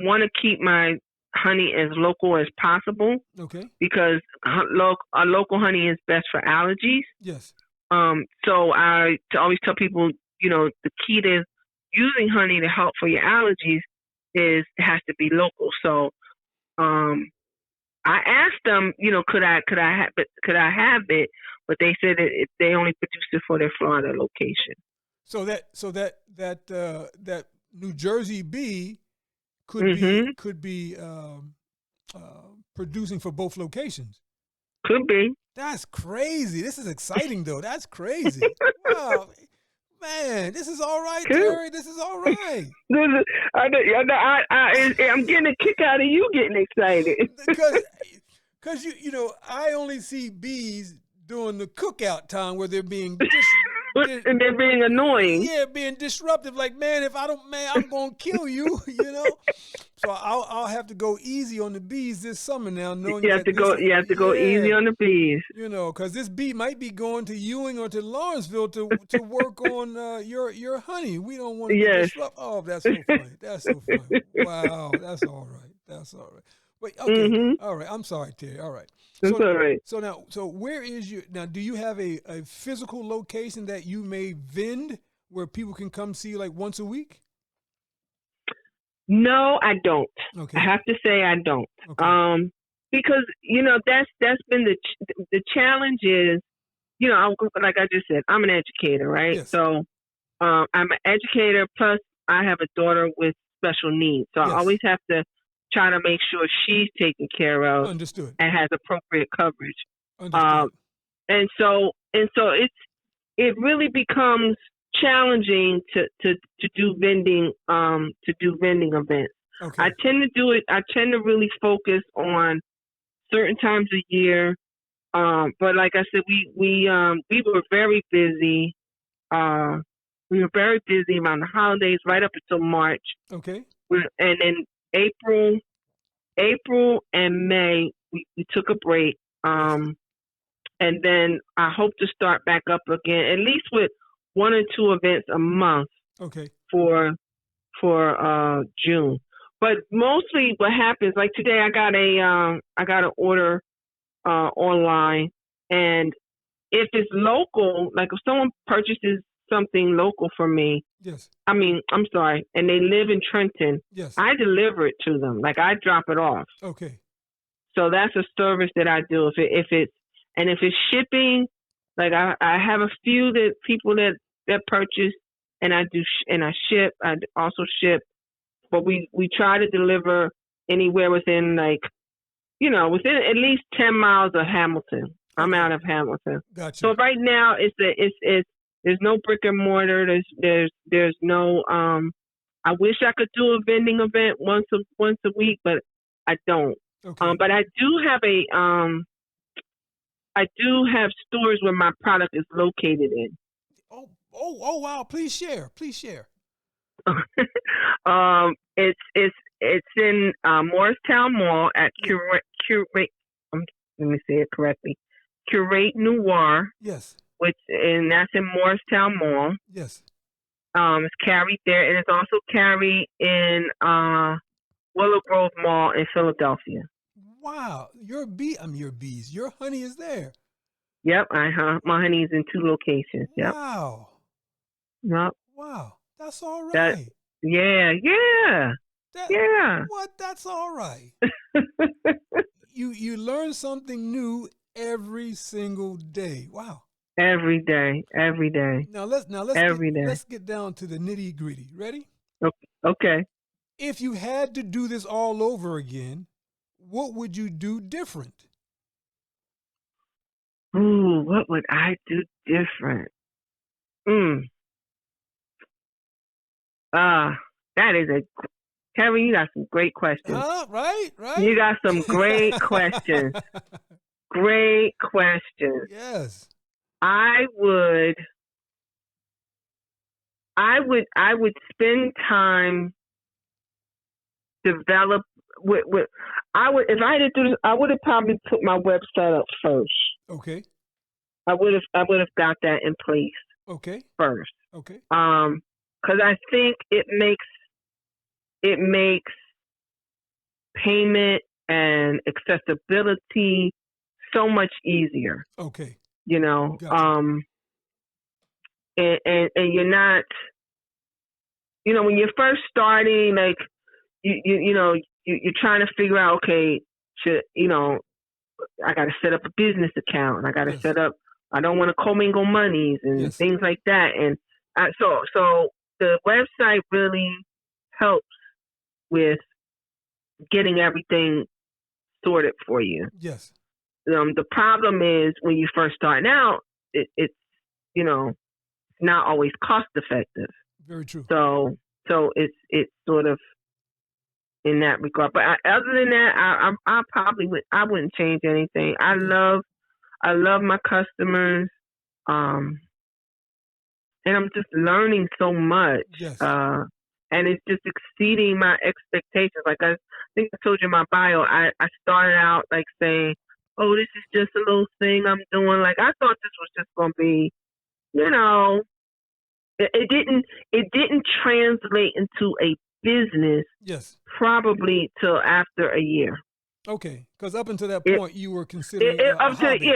want to keep my honey as local as possible. Okay. Because local honey is best for allergies. Yes. So I always tell people, the key to using honey to help for your allergies is it has to be local. So, I asked them, could I have it? But they said they only produce it for their Florida location. So that New Jersey bee could be producing for both locations. Could be. That's crazy. This is exciting though. That's crazy. Wow. Man, this is all right, Terri. This is all right. I'm getting a kick out of you getting excited. Because I only see bees during the cookout time where they're being and they're being annoying. Yeah, being disruptive. Like, man, if I don't, I'm gonna kill you. So I'll have to go easy on the bees this summer now. Knowing you have to go easy on the bees. Because this bee might be going to Ewing or to Lawrenceville to work on your honey. We don't want to disrupt. Oh, that's so funny. That's so funny. Wow, that's all right. That's all right. Wait, okay. All right. I'm sorry, Terri. All right. That's all right. So where is do you have a physical location that you may vend where people can come see you like once a week? No, I don't. Okay. I have to say I don't. Okay. Because that's been the challenge is, like I just said, I'm an educator, right? Yes. So I'm an educator, plus I have a daughter with special needs. So I always have to try to make sure she's taken care of. Understood. And has appropriate coverage. Understood. And so it really becomes challenging to do vending events. Okay. I tend to really focus on certain times of year. But like I said, we were very busy. We were very busy around the holidays right up until March. Okay. And then April and May we took a break. And then I hope to start back up again, at least with 1 or 2 events a month. Okay. For June. But mostly what happens, like today, I got an order online, and if it's local, like if someone purchases something local for me, I'm sorry, and they live in Trenton, I deliver it to them. Like I drop it off. Okay. So that's a service that I do. If it's shipping, like I have a few that people that purchase, and I do, and I ship. I also ship, but we try to deliver anywhere within within at least 10 miles of Hamilton. I'm out of Hamilton. Gotcha. So right now there's no brick and mortar. There's no. I wish I could do a vending event once a week, but I don't. Okay. But I do have stores where my product is located in. Oh wow! Please share. It's in Morristown Mall at Curate. Let me say it correctly. Curate Noir. Yes. And that's in Morristown Mall. Yes. It's carried there, and it's also carried in Willow Grove Mall in Philadelphia. Wow, your bees. Your honey is there. Yep. My honey is in 2 locations. Yep. Wow. Yep. Wow. That's all right. Yeah. What? That's all right. You learn something new every single day. Wow. Every day. Now let's get down to the nitty gritty. Ready? Okay. If you had to do this all over again, what would you do different? Ooh, what would I do different? That is Terri, you got some great questions. Right. You got some great questions. Great questions. Yes. I would spend time develop with if I had to do this, I would have probably put my website up first. Okay. I would have got that in place. Okay. First. Okay. Because I think it makes it makes payment and accessibility so much easier. Okay. You know, Gotcha. and you're not, you know, when you're first starting, like you're trying to figure out, okay, I got to set up a business account. I got to Yes. set up. I don't want to commingle monies and Yes. things like that. And so the website really helps with getting everything sorted for you. Yes. The problem is when you first start out, it's not always cost effective. Very true. So it's sort of in that regard. But other than that, I wouldn't change anything. I love my customers, and I'm just learning so much. Yes. And it's just exceeding my expectations. Like I think I told you in my bio, I started out like saying, "Oh, this is just a little thing I'm doing." Like I thought this was just going to be, it didn't translate into a business. Yes. Probably till after a year. Okay, because up until that point, you were considering a hobby.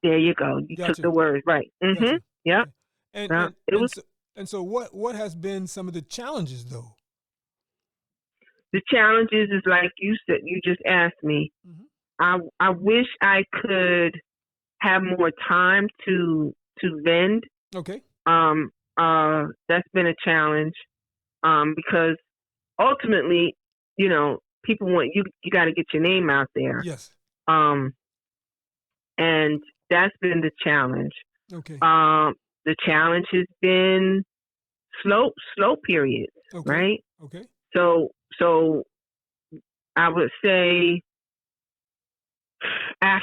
There you go. You Gotcha. took the words right. Mm-hmm. Gotcha. Yeah. And so what has been some of the challenges though? The challenges is like you said. You just asked me. Mm-hmm. I wish I could have more time to vend. Okay. That's been a challenge. Because ultimately, people want you got to get your name out there. Yes. And that's been the challenge. Okay. The challenge has been slow periods, Okay. right? Okay. So I would say I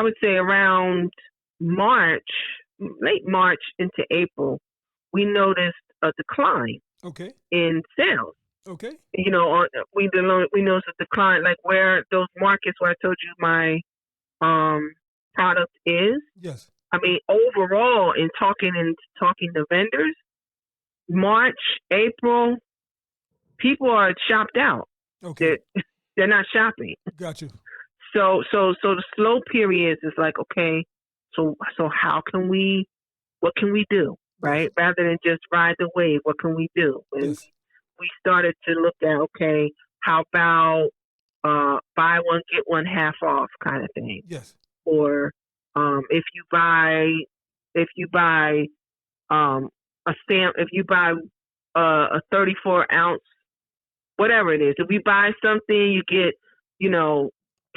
would say around late March into April, we noticed a decline. Okay. In sales. Okay. We noticed a decline, like where those markets where I told you my product is. Yes. I mean, overall, in talking to vendors, March, April, people are shopped out. Okay. They're not shopping. Got you. So the slow periods is like, okay, so what can we do? Right? Rather than just ride the wave, what can we do? And yes. we started to look at, okay, how about buy one, get one half off kind of thing. Yes. Or if you buy a 34 ounce, whatever it is, if you buy something, you get,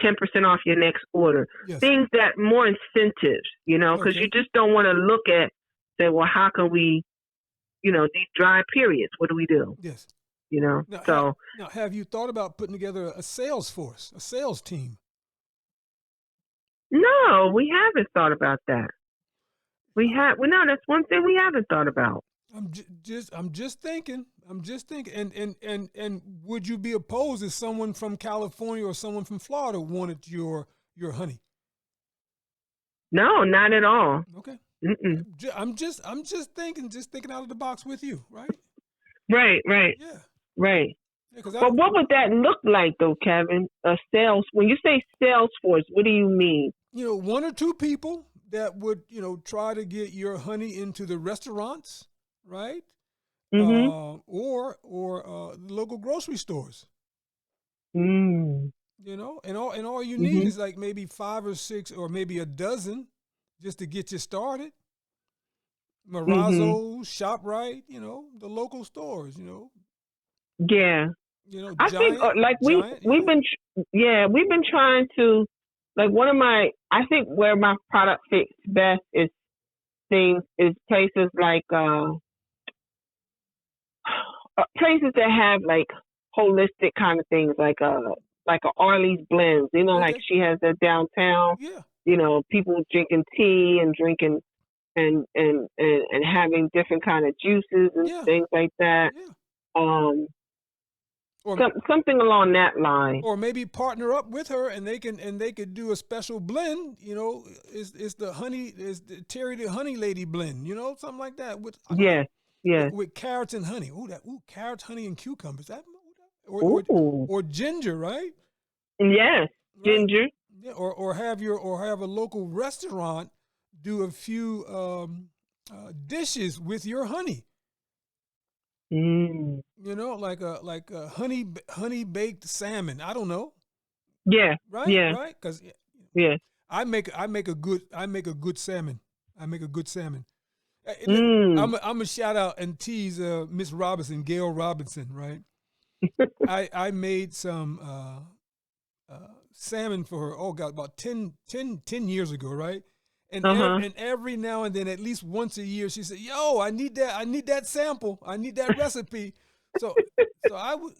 10% off your next order. Yes. Things that more incentives, because you just don't want to look at, say, well, how can we, these dry periods, what do we do? Yes. Now, have you thought about putting together a sales force, a sales team? No, we haven't thought about that. No, that's one thing we haven't thought about. I'm just thinking. And would you be opposed if someone from California or someone from Florida wanted your honey? No, not at all. Okay. Mm-mm. I'm just thinking out of the box with you, right? Right. Yeah. Right. Yeah, but what would that look like, though, Kevin? When you say sales force, what do you mean? One or two people that would, try to get your honey into the restaurants, right? Mm-hmm. Or local grocery stores. Mm. And all you need is like maybe 5 or 6 or maybe a dozen just to get you started. Marazzo's, ShopRite, the local stores, Yeah. I think we've been trying to, like, I think where my product fits best is places like places that have like holistic kind of things, like a Arlie's Blends, like she has that downtown. Yeah. People drinking tea and drinking and having different kind of juices and things like that. Yeah. Something along that line. Or maybe partner up with her and they could do a special blend, it's the Terri the Honey Lady blend, something like that. Yes. with carrots and honey. Carrots, honey, and cucumbers. Or ginger, right? Yes. Right. Ginger. Yeah, or have a local restaurant do a few dishes with your honey. Mm. You know, like a honey baked salmon. I don't know. Yeah. Right. Yeah. Right. Because Yeah. I make a good salmon. I make a good salmon. Mm. I'm a shout out and tease Miss Robinson, Gail Robinson. Right. I made some salmon for her. Oh God, about 10 years ago. Right. And and every now and then, at least once a year, she said, "Yo, I need that sample. I need that recipe." So I would,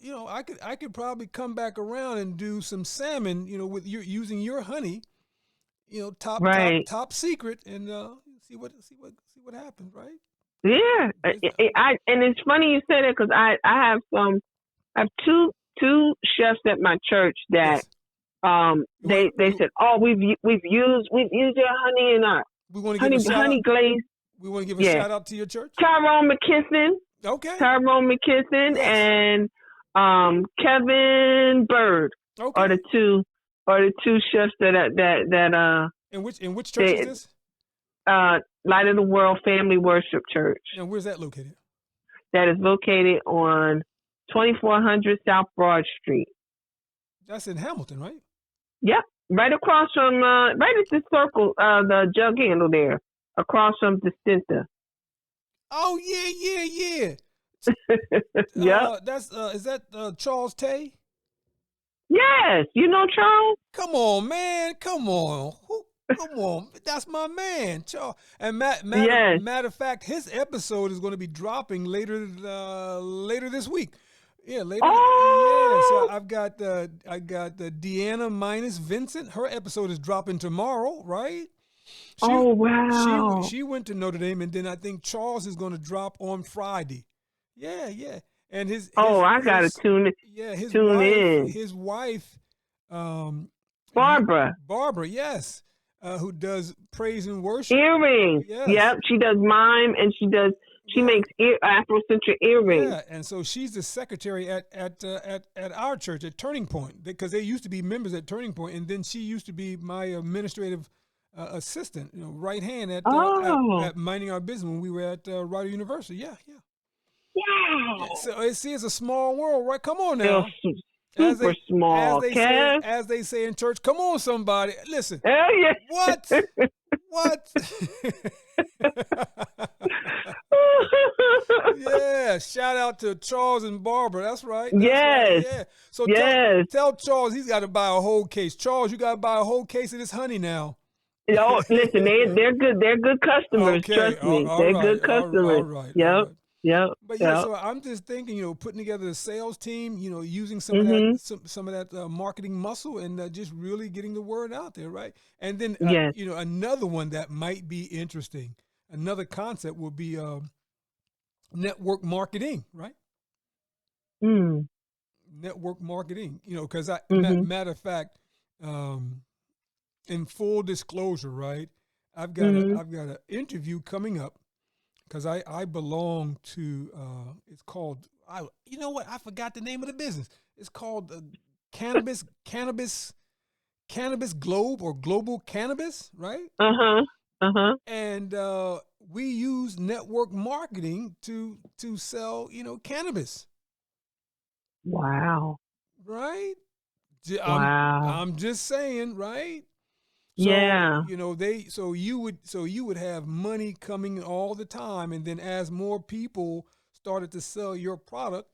I could probably come back around and do some salmon, with using your honey, Right. top secret, and see what happens, right? Yeah. And it's funny you say that because I have two chefs at my church that Yes. they said, "Oh, we've used your honey in our We want to give a shout honey out. glaze." We want to give a Yeah. shout out to your church. Tyrone McKisson Okay. and Kevin Bird Okay. are the two chefs that In which church is this? Light of the World Family Worship Church. And where's that located? That is located on 2400 South Broad Street. That's in Hamilton, right? Yep, right across from right at the circle, the jug handle there, across from the Scentsy. Oh yeah. Yep. That's is that Charles Tay? Yes, you know Charles. Come on, man. Come on. Come on. That's my man, Charles. And matter of fact, his episode is going to be dropping later this week. Yeah, later. Oh. Yeah, so I got the Deanna minus Vincent. Her episode is dropping tomorrow, right? Wow. She went to Notre Dame, and then I think Charles is going to drop on Friday. Yeah. And I gotta tune in. Yeah, his wife, Barbara, yes, who does praise and worship. Earrings. Yes. Yep, she does mime and she makes Afrocentric earrings. Yeah, and so she's the secretary at our church at Turning Point, because they used to be members at Turning Point, and then she used to be my administrative assistant, right hand at Minding Our Business when we were at Rider University. Yeah. Wow. So it's a small world, right? Come on now. Super small. As they say in church, come on, somebody. Listen. Hell yeah. What? Yeah. Shout out to Charles and Barbara. That's right. Yes. Right. Yeah. So yes. tell Charles he's got to buy a whole case. Charles, you got to buy a whole case of this honey now. Oh, listen, they're good. They're good customers. Okay. Trust me, they're good customers. All right. Yep. Yep. But yeah, so I'm just thinking, putting together a sales team, using some of that, some of that marketing muscle, and just really getting the word out there, right? And then, another one that might be interesting, another concept would be network marketing, right? Network marketing, because matter of fact, in full disclosure, right? I've got an interview coming up. Because I belong to, it's called, you know what? I forgot the name of the business. It's called Cannabis Globe, or Global Cannabis, right? And we use network marketing to sell, cannabis. Wow. Right? Wow. I'm just saying, right? So, yeah. You would have money coming all the time, and then as more people started to sell your product,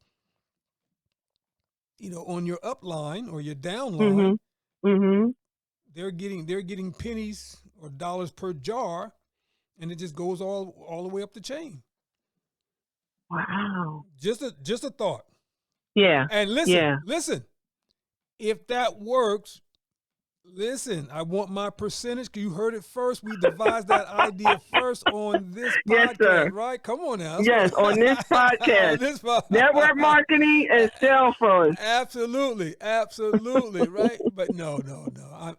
on your upline or your downline, they're getting pennies or dollars per jar, and it just goes all the way up the chain. Wow. Just a thought. Yeah. And listen, if that works, listen, I want my percentage. You heard it first. We devised that idea first on this podcast, yes, sir. Right? Come on now. Yes, on this podcast. Network marketing and sell first. Absolutely, right? But no.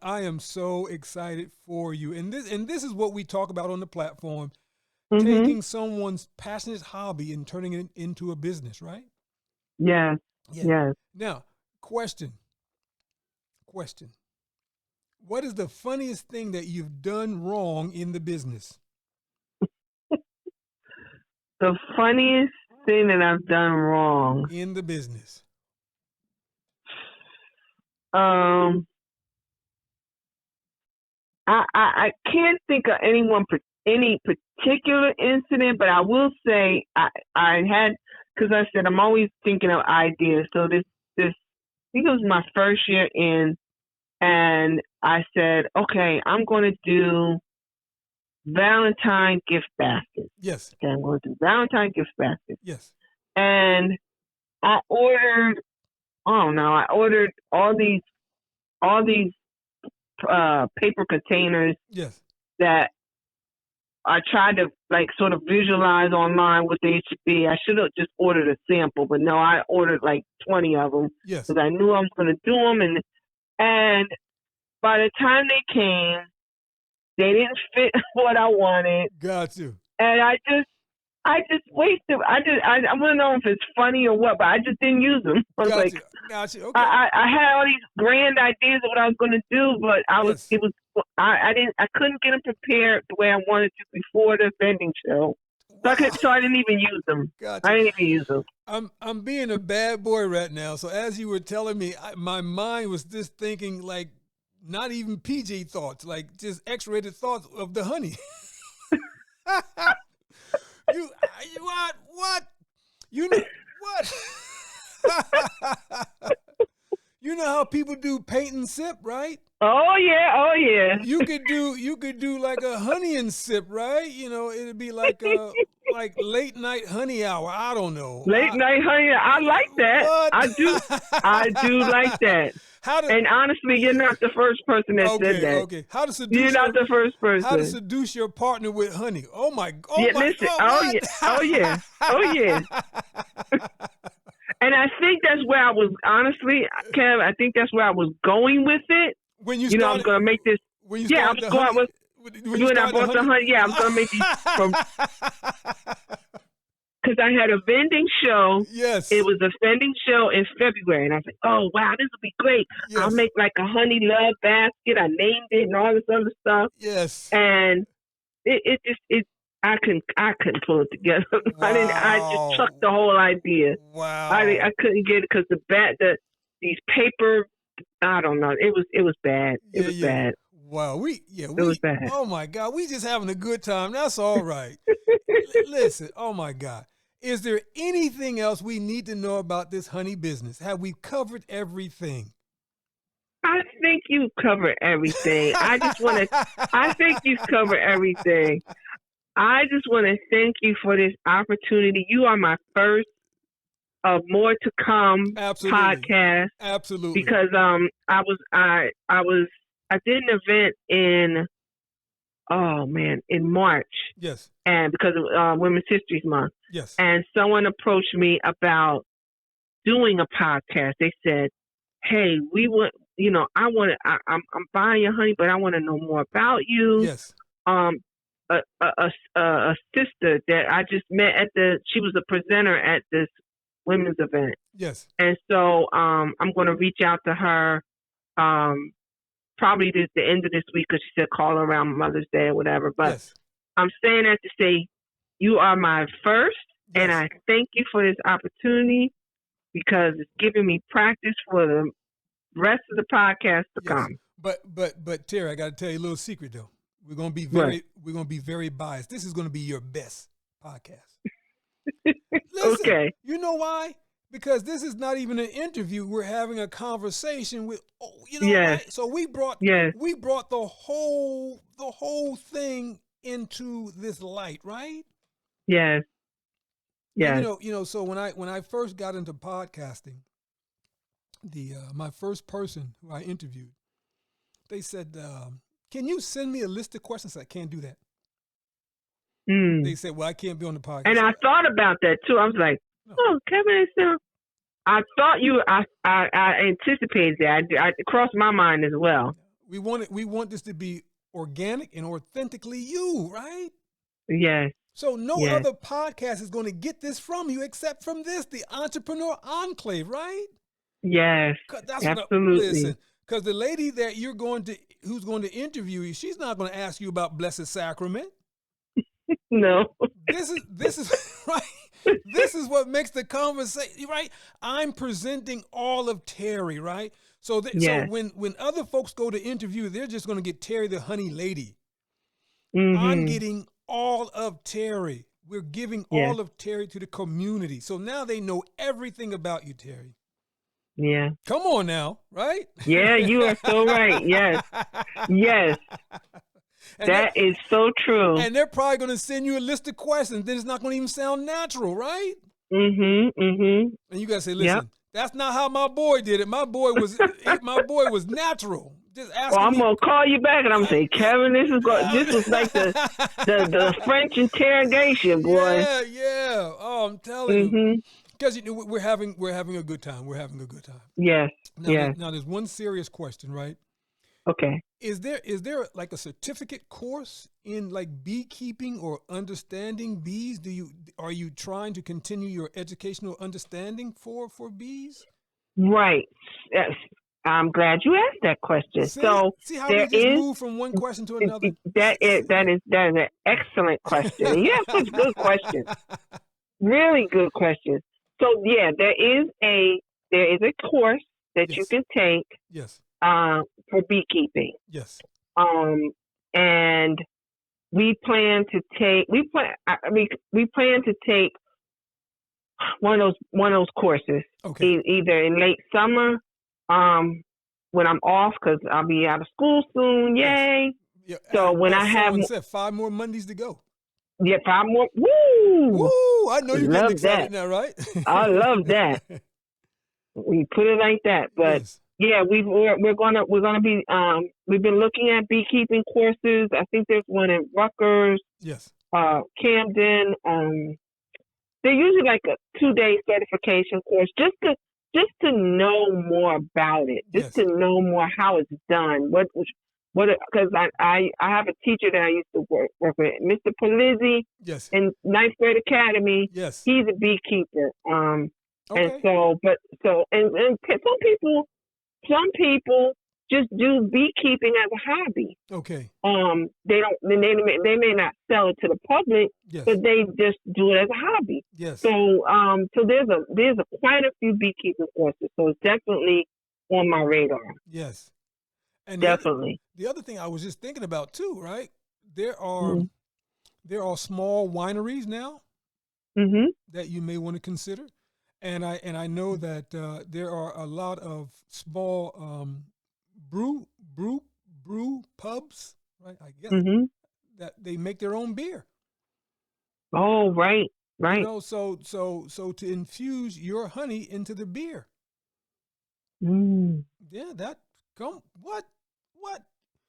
I am so excited for you. And this is what we talk about on the platform. taking someone's passionate hobby and turning it into a business, right? Yes. Yeah. Yes. Now, question. What is the funniest thing that you've done wrong in the business? The funniest thing that I've done wrong in the business. I can't think of any particular incident, but I will say I had, because I said I'm always thinking of ideas. So this I think it was my first year in, and I said, okay, I'm going to do Valentine gift baskets. Yes. Okay, I'm going to do Valentine gift baskets. Yes. And I ordered all these paper containers. Yes. That I tried to sort of visualize online what they should be. I should have just ordered a sample, but no, I ordered 20 of them. Yes. Because I knew I was going to do them, and by the time they came, they didn't fit what I wanted. Got you. And I just wasted. I don't know if it's funny or what, but I just didn't use them. I was Got you. Okay. I had all these grand ideas of what I was going to do, but I couldn't get them prepared the way I wanted to before the vending show. So I didn't even use them. Gotcha. I didn't even use them. I'm being a bad boy right now. So as you were telling me, my mind was just thinking not even PG thoughts, just X-rated thoughts of the honey. What? You know what? You know how people do paint and sip, right? Oh yeah. You could do like a honey and sip, right? It'd be like a late night honey hour. I don't know. Late night honey. I like that. What? I do like that. And honestly, you're not the first person that said that. Okay. How to seduce? You're not the first person. How to seduce your partner with honey? Oh my! Listen. God, oh yeah. And I think that's where I was, honestly, Kev. I think that's where I was going with it. When you I was going to make this. When you I was going with. When I bought the honey, I was going to make these from. Because I had a vending show. Yes. It was a vending show in February. And I said, oh, wow, this will be great. Yes. I'll make a honey love basket. I named it and all this other stuff. Yes. And I couldn't pull it together. Wow. I just chucked the whole idea. Wow. I couldn't get it because these paper, I don't know. It was bad. It was bad. Wow. It was bad. Oh my God. We just having a good time. That's all right. Listen, oh my God. Is there anything else we need to know about this honey business? Have we covered everything? I think you've covered everything. I think you've covered everything. I just want to thank you for this opportunity. You are my first of more to come podcast. Absolutely. Because I did an event in March. Yes. And because of Women's History Month. Yes. And someone approached me about doing a podcast. They said, "Hey, we want, I'm buying your honey, but I want to know more about you." Yes. A sister that I just met she was a presenter at this women's event. Yes. And so I'm going to reach out to her probably the end of this week, because she said call her around Mother's Day or whatever. But yes. I'm saying that to say you are my first, yes. And I thank you for this opportunity because it's giving me practice for the rest of the podcast to come. But Terri, I got to tell you a little secret though. We're going to be very biased. This is going to be your best podcast. Listen, okay. You know why? Because this is not even an interview. We're having a conversation with, yes. Right? So we brought the whole thing into this light, right? Yes. Yes. And so when I first got into podcasting, my first person who I interviewed, they said, "Can you send me a list of questions?" I can't do that. They said, "Well, I can't be on the podcast." And I thought about that too. I was like, "Oh, Kevin, I thought you. I anticipated that. It crossed my mind as well." We want this to be organic and authentically you, right? Yes. So no other podcast is going to get this from you except from this, the Entrepreneur Enclave, right? Yes, That's absolutely. Listen, because the lady that who's going to interview you, she's not going to ask you about Blessed Sacrament. No. This is right. This is what makes the conversation right. I'm presenting all of Terri, right? So so when other folks go to interview, they're just going to get Terri the Honey Lady. I'm getting all of Terri. We're giving all of Terri to the community. So now they know everything about you, Terri. Yeah. Come on now, right? Yeah, you are so right. Yes. Yes. That is so true. And they're probably going to send you a list of questions. Then it's not going to even sound natural, right? And you got to say, listen, that's not how my boy did it. My boy was natural. Just ask I'm going to call you back and I'm going to say, Kevin, this was like the French interrogation, boy. Yeah. Oh, I'm telling you. Because we're having a good time. We're having a good time. Yes. Now there's one serious question, right? Okay. Is there like a certificate course in like beekeeping or understanding bees? Are you trying to continue your educational understanding for bees? Right. Yes. I'm glad you asked that question. See how we just move from one question to another? That is an excellent question. You have such good questions. Really good questions. So yeah, there is a course that you can take. Yes. For beekeeping. Yes. And we plan to take one of those courses. Okay. Either in late summer, when I'm off because I'll be out of school soon. Yay! Yeah. So when I have 5 more Mondays to go. Yeah, 5 more. Woo! Woo! I know you're getting excited now, right? I love that. We put it like that, but. Yes. Yeah, we're gonna be we've been looking at beekeeping courses. I think there's one in Rutgers. Yes. Camden. They're usually like a 2-day certification course just to know more about it, just to know more how it's done. What because I have a teacher that I used to work with, Mr. Polizzi. Yes. In 9th grade academy. Yes. He's a beekeeper. Okay. And some people just do beekeeping as a hobby. Okay. They may not sell it to the public, but they just do it as a hobby. Yes. So there's quite a few beekeeping courses. So it's definitely on my radar. Yes. And definitely. The other thing I was just thinking about too, right? There are small wineries now that you may want to consider. And I know that there are a lot of small brew pubs, right? I guess that they make their own beer. Oh, right. You know, so to infuse your honey into the beer. Yeah, what?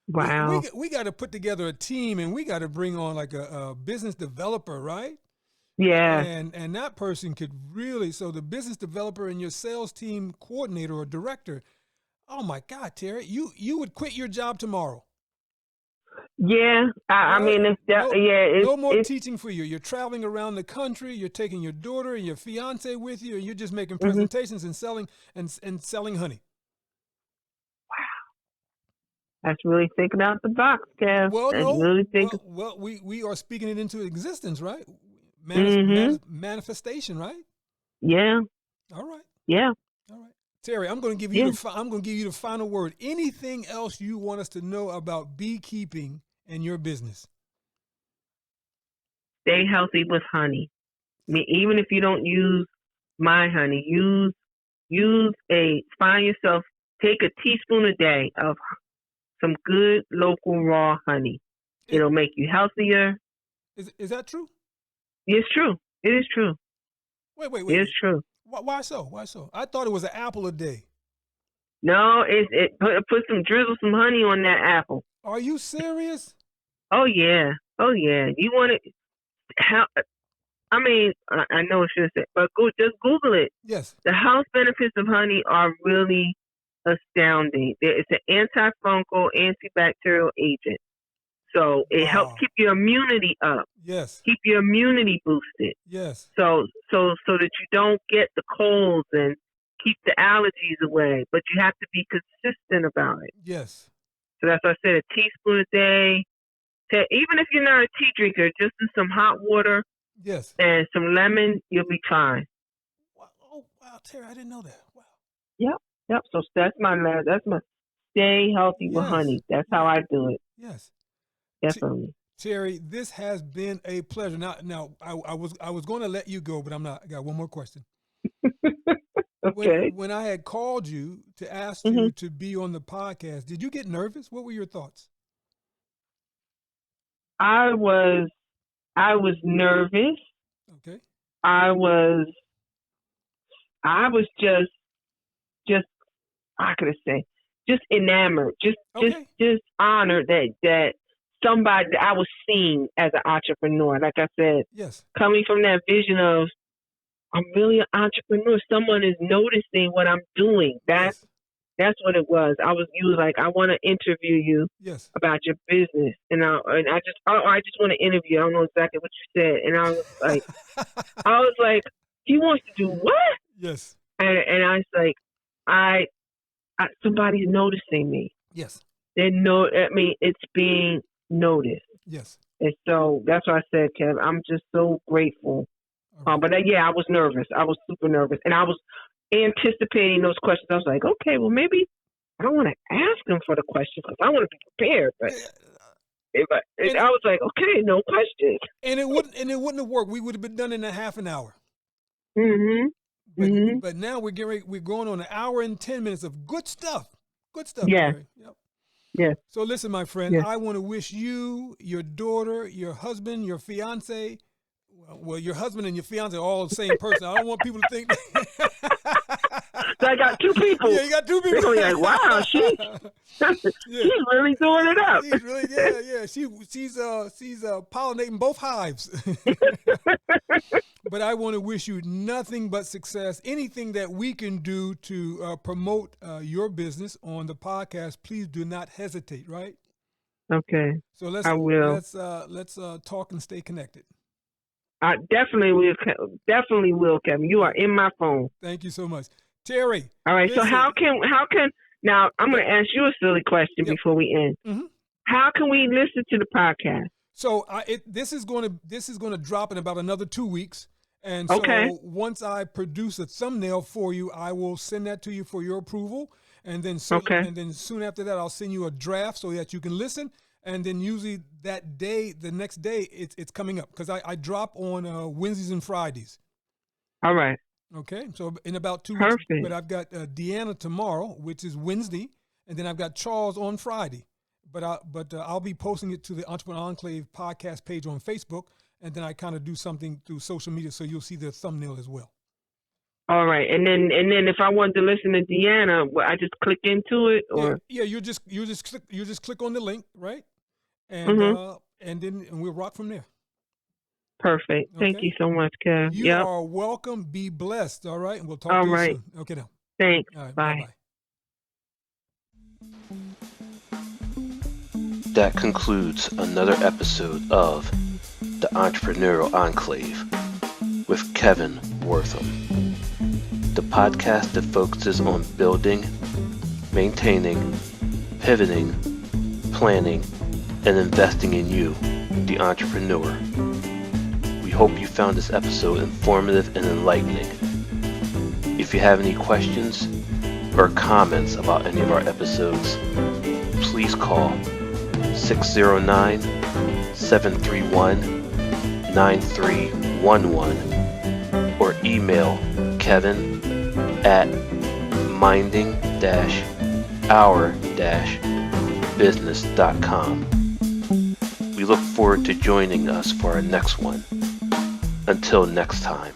Wow. We got to put together a team, and we got to bring on like a business developer, right? Yeah. And that person could really, so the business developer and your sales team coordinator or director, oh my God, Terri, you would quit your job tomorrow. Yeah. I mean, no more teaching for you. You're traveling around the country. You're taking your daughter and your fiance with you, and you're just making presentations and selling and selling honey. Wow. That's really thinking out the box, Kev. Well, we are speaking it into existence, right? Manifestation, right? Yeah. All right. Yeah. All right. Terri, I'm going to give you the final word. Anything else you want us to know about beekeeping and your business? Stay healthy with honey. I mean, even if you don't use my honey, take a teaspoon a day of some good local raw honey. It'll make you healthier. Is that true? It's true. It is true. Wait. It's true. Why so? I thought it was an apple a day. No, drizzle some honey on that apple. Are you serious? Oh yeah. You want it? I know I should say, but just Google it. Yes. The health benefits of honey are really astounding. It's an antifungal, antibacterial agent. So it helps keep your immunity up. Yes. Keep your immunity boosted. Yes. So that you don't get the colds and keep the allergies away. But you have to be consistent about it. Yes. So that's why I said a teaspoon a day. Even if you're not a tea drinker, just in some hot water. Yes. And some lemon, you'll be fine. Oh wow, Terry, I didn't know that. Wow. Yep. So that's my stay healthy with honey. That's how I do it. Yes. Definitely. Terry, this has been a pleasure. Now I was going to let you go, but I'm not. I got one more question. Okay. When I had called you to ask you to be on the podcast, did you get nervous? What were your thoughts? I was nervous. Okay. I was just how could I say? Just enamored. Just honored that somebody that I was seen as an entrepreneur. Like I said, yes, coming from that vision of I'm really an entrepreneur. Someone is noticing what I'm doing. That's what it was. You was like, I want to interview you about your business, and I just want to interview you. I don't know exactly what you said, and I was like, he wants to do what? Yes. And I was like, somebody's noticing me. Yes. It's being noticed. Yes. And so that's why I said, Kev, I'm just so grateful. Right. But I was nervous. I was super nervous, and I was anticipating those questions. I was like, okay, well, maybe I don't want to ask them for the questions because I want to be prepared. But I was like, okay, no questions. And it wouldn't have worked. We would have been done in a half an hour. Mm-hmm. But now we're going on an hour and 10 minutes of good stuff. Good stuff. Yeah. Gary. Yep. Yeah. So listen, my friend, I want to wish you, your daughter, your husband, your fiance. Well, your husband and your fiance are all the same person. I don't want people to think. So I got two people. Yeah, you got two people. They're like, wow, she's really doing it up. She's really, yeah. She's pollinating both hives. But I want to wish you nothing but success. Anything that we can do to promote your business on the podcast, please do not hesitate. Right? Okay. So I will. Let's talk and stay connected. I definitely will, Kevin. You are in my phone. Thank you so much, Terry. All right. Listen. So how can now I'm going to ask you a silly question before we end. Mm-hmm. How can we listen to the podcast? So this is going to drop in about another 2 weeks, and so once I produce a thumbnail for you, I will send that to you for your approval, and then soon after that, I'll send you a draft so that you can listen. And then usually that day, the next day, it's coming up because I drop on Wednesdays and Fridays. All right. Okay. So in about 2 weeks. But I've got Deanna tomorrow, which is Wednesday, and then I've got Charles on Friday. But I'll be posting it to the Entrepreneurial Enclave podcast page on Facebook, and then I kind of do something through social media, so you'll see the thumbnail as well. All right, and then if I wanted to listen to Deanna, I just click into it, or you just click on the link, right? And and then we'll rock from there. Perfect. Okay. Thank you so much, Kev. You are welcome. Be blessed. All right, and we'll talk to you soon. Okay, now. Thanks. All right, bye. That concludes another episode of the Entrepreneurial Enclave with Kevin Wortham, the podcast that focuses on building, maintaining, pivoting, planning, and investing in you, the entrepreneur. We hope you found this episode informative and enlightening. If you have any questions or comments about any of our episodes, please call 609-731-9311 or email kevin@minding-our-business.com. We look forward to joining us for our next one. Until next time.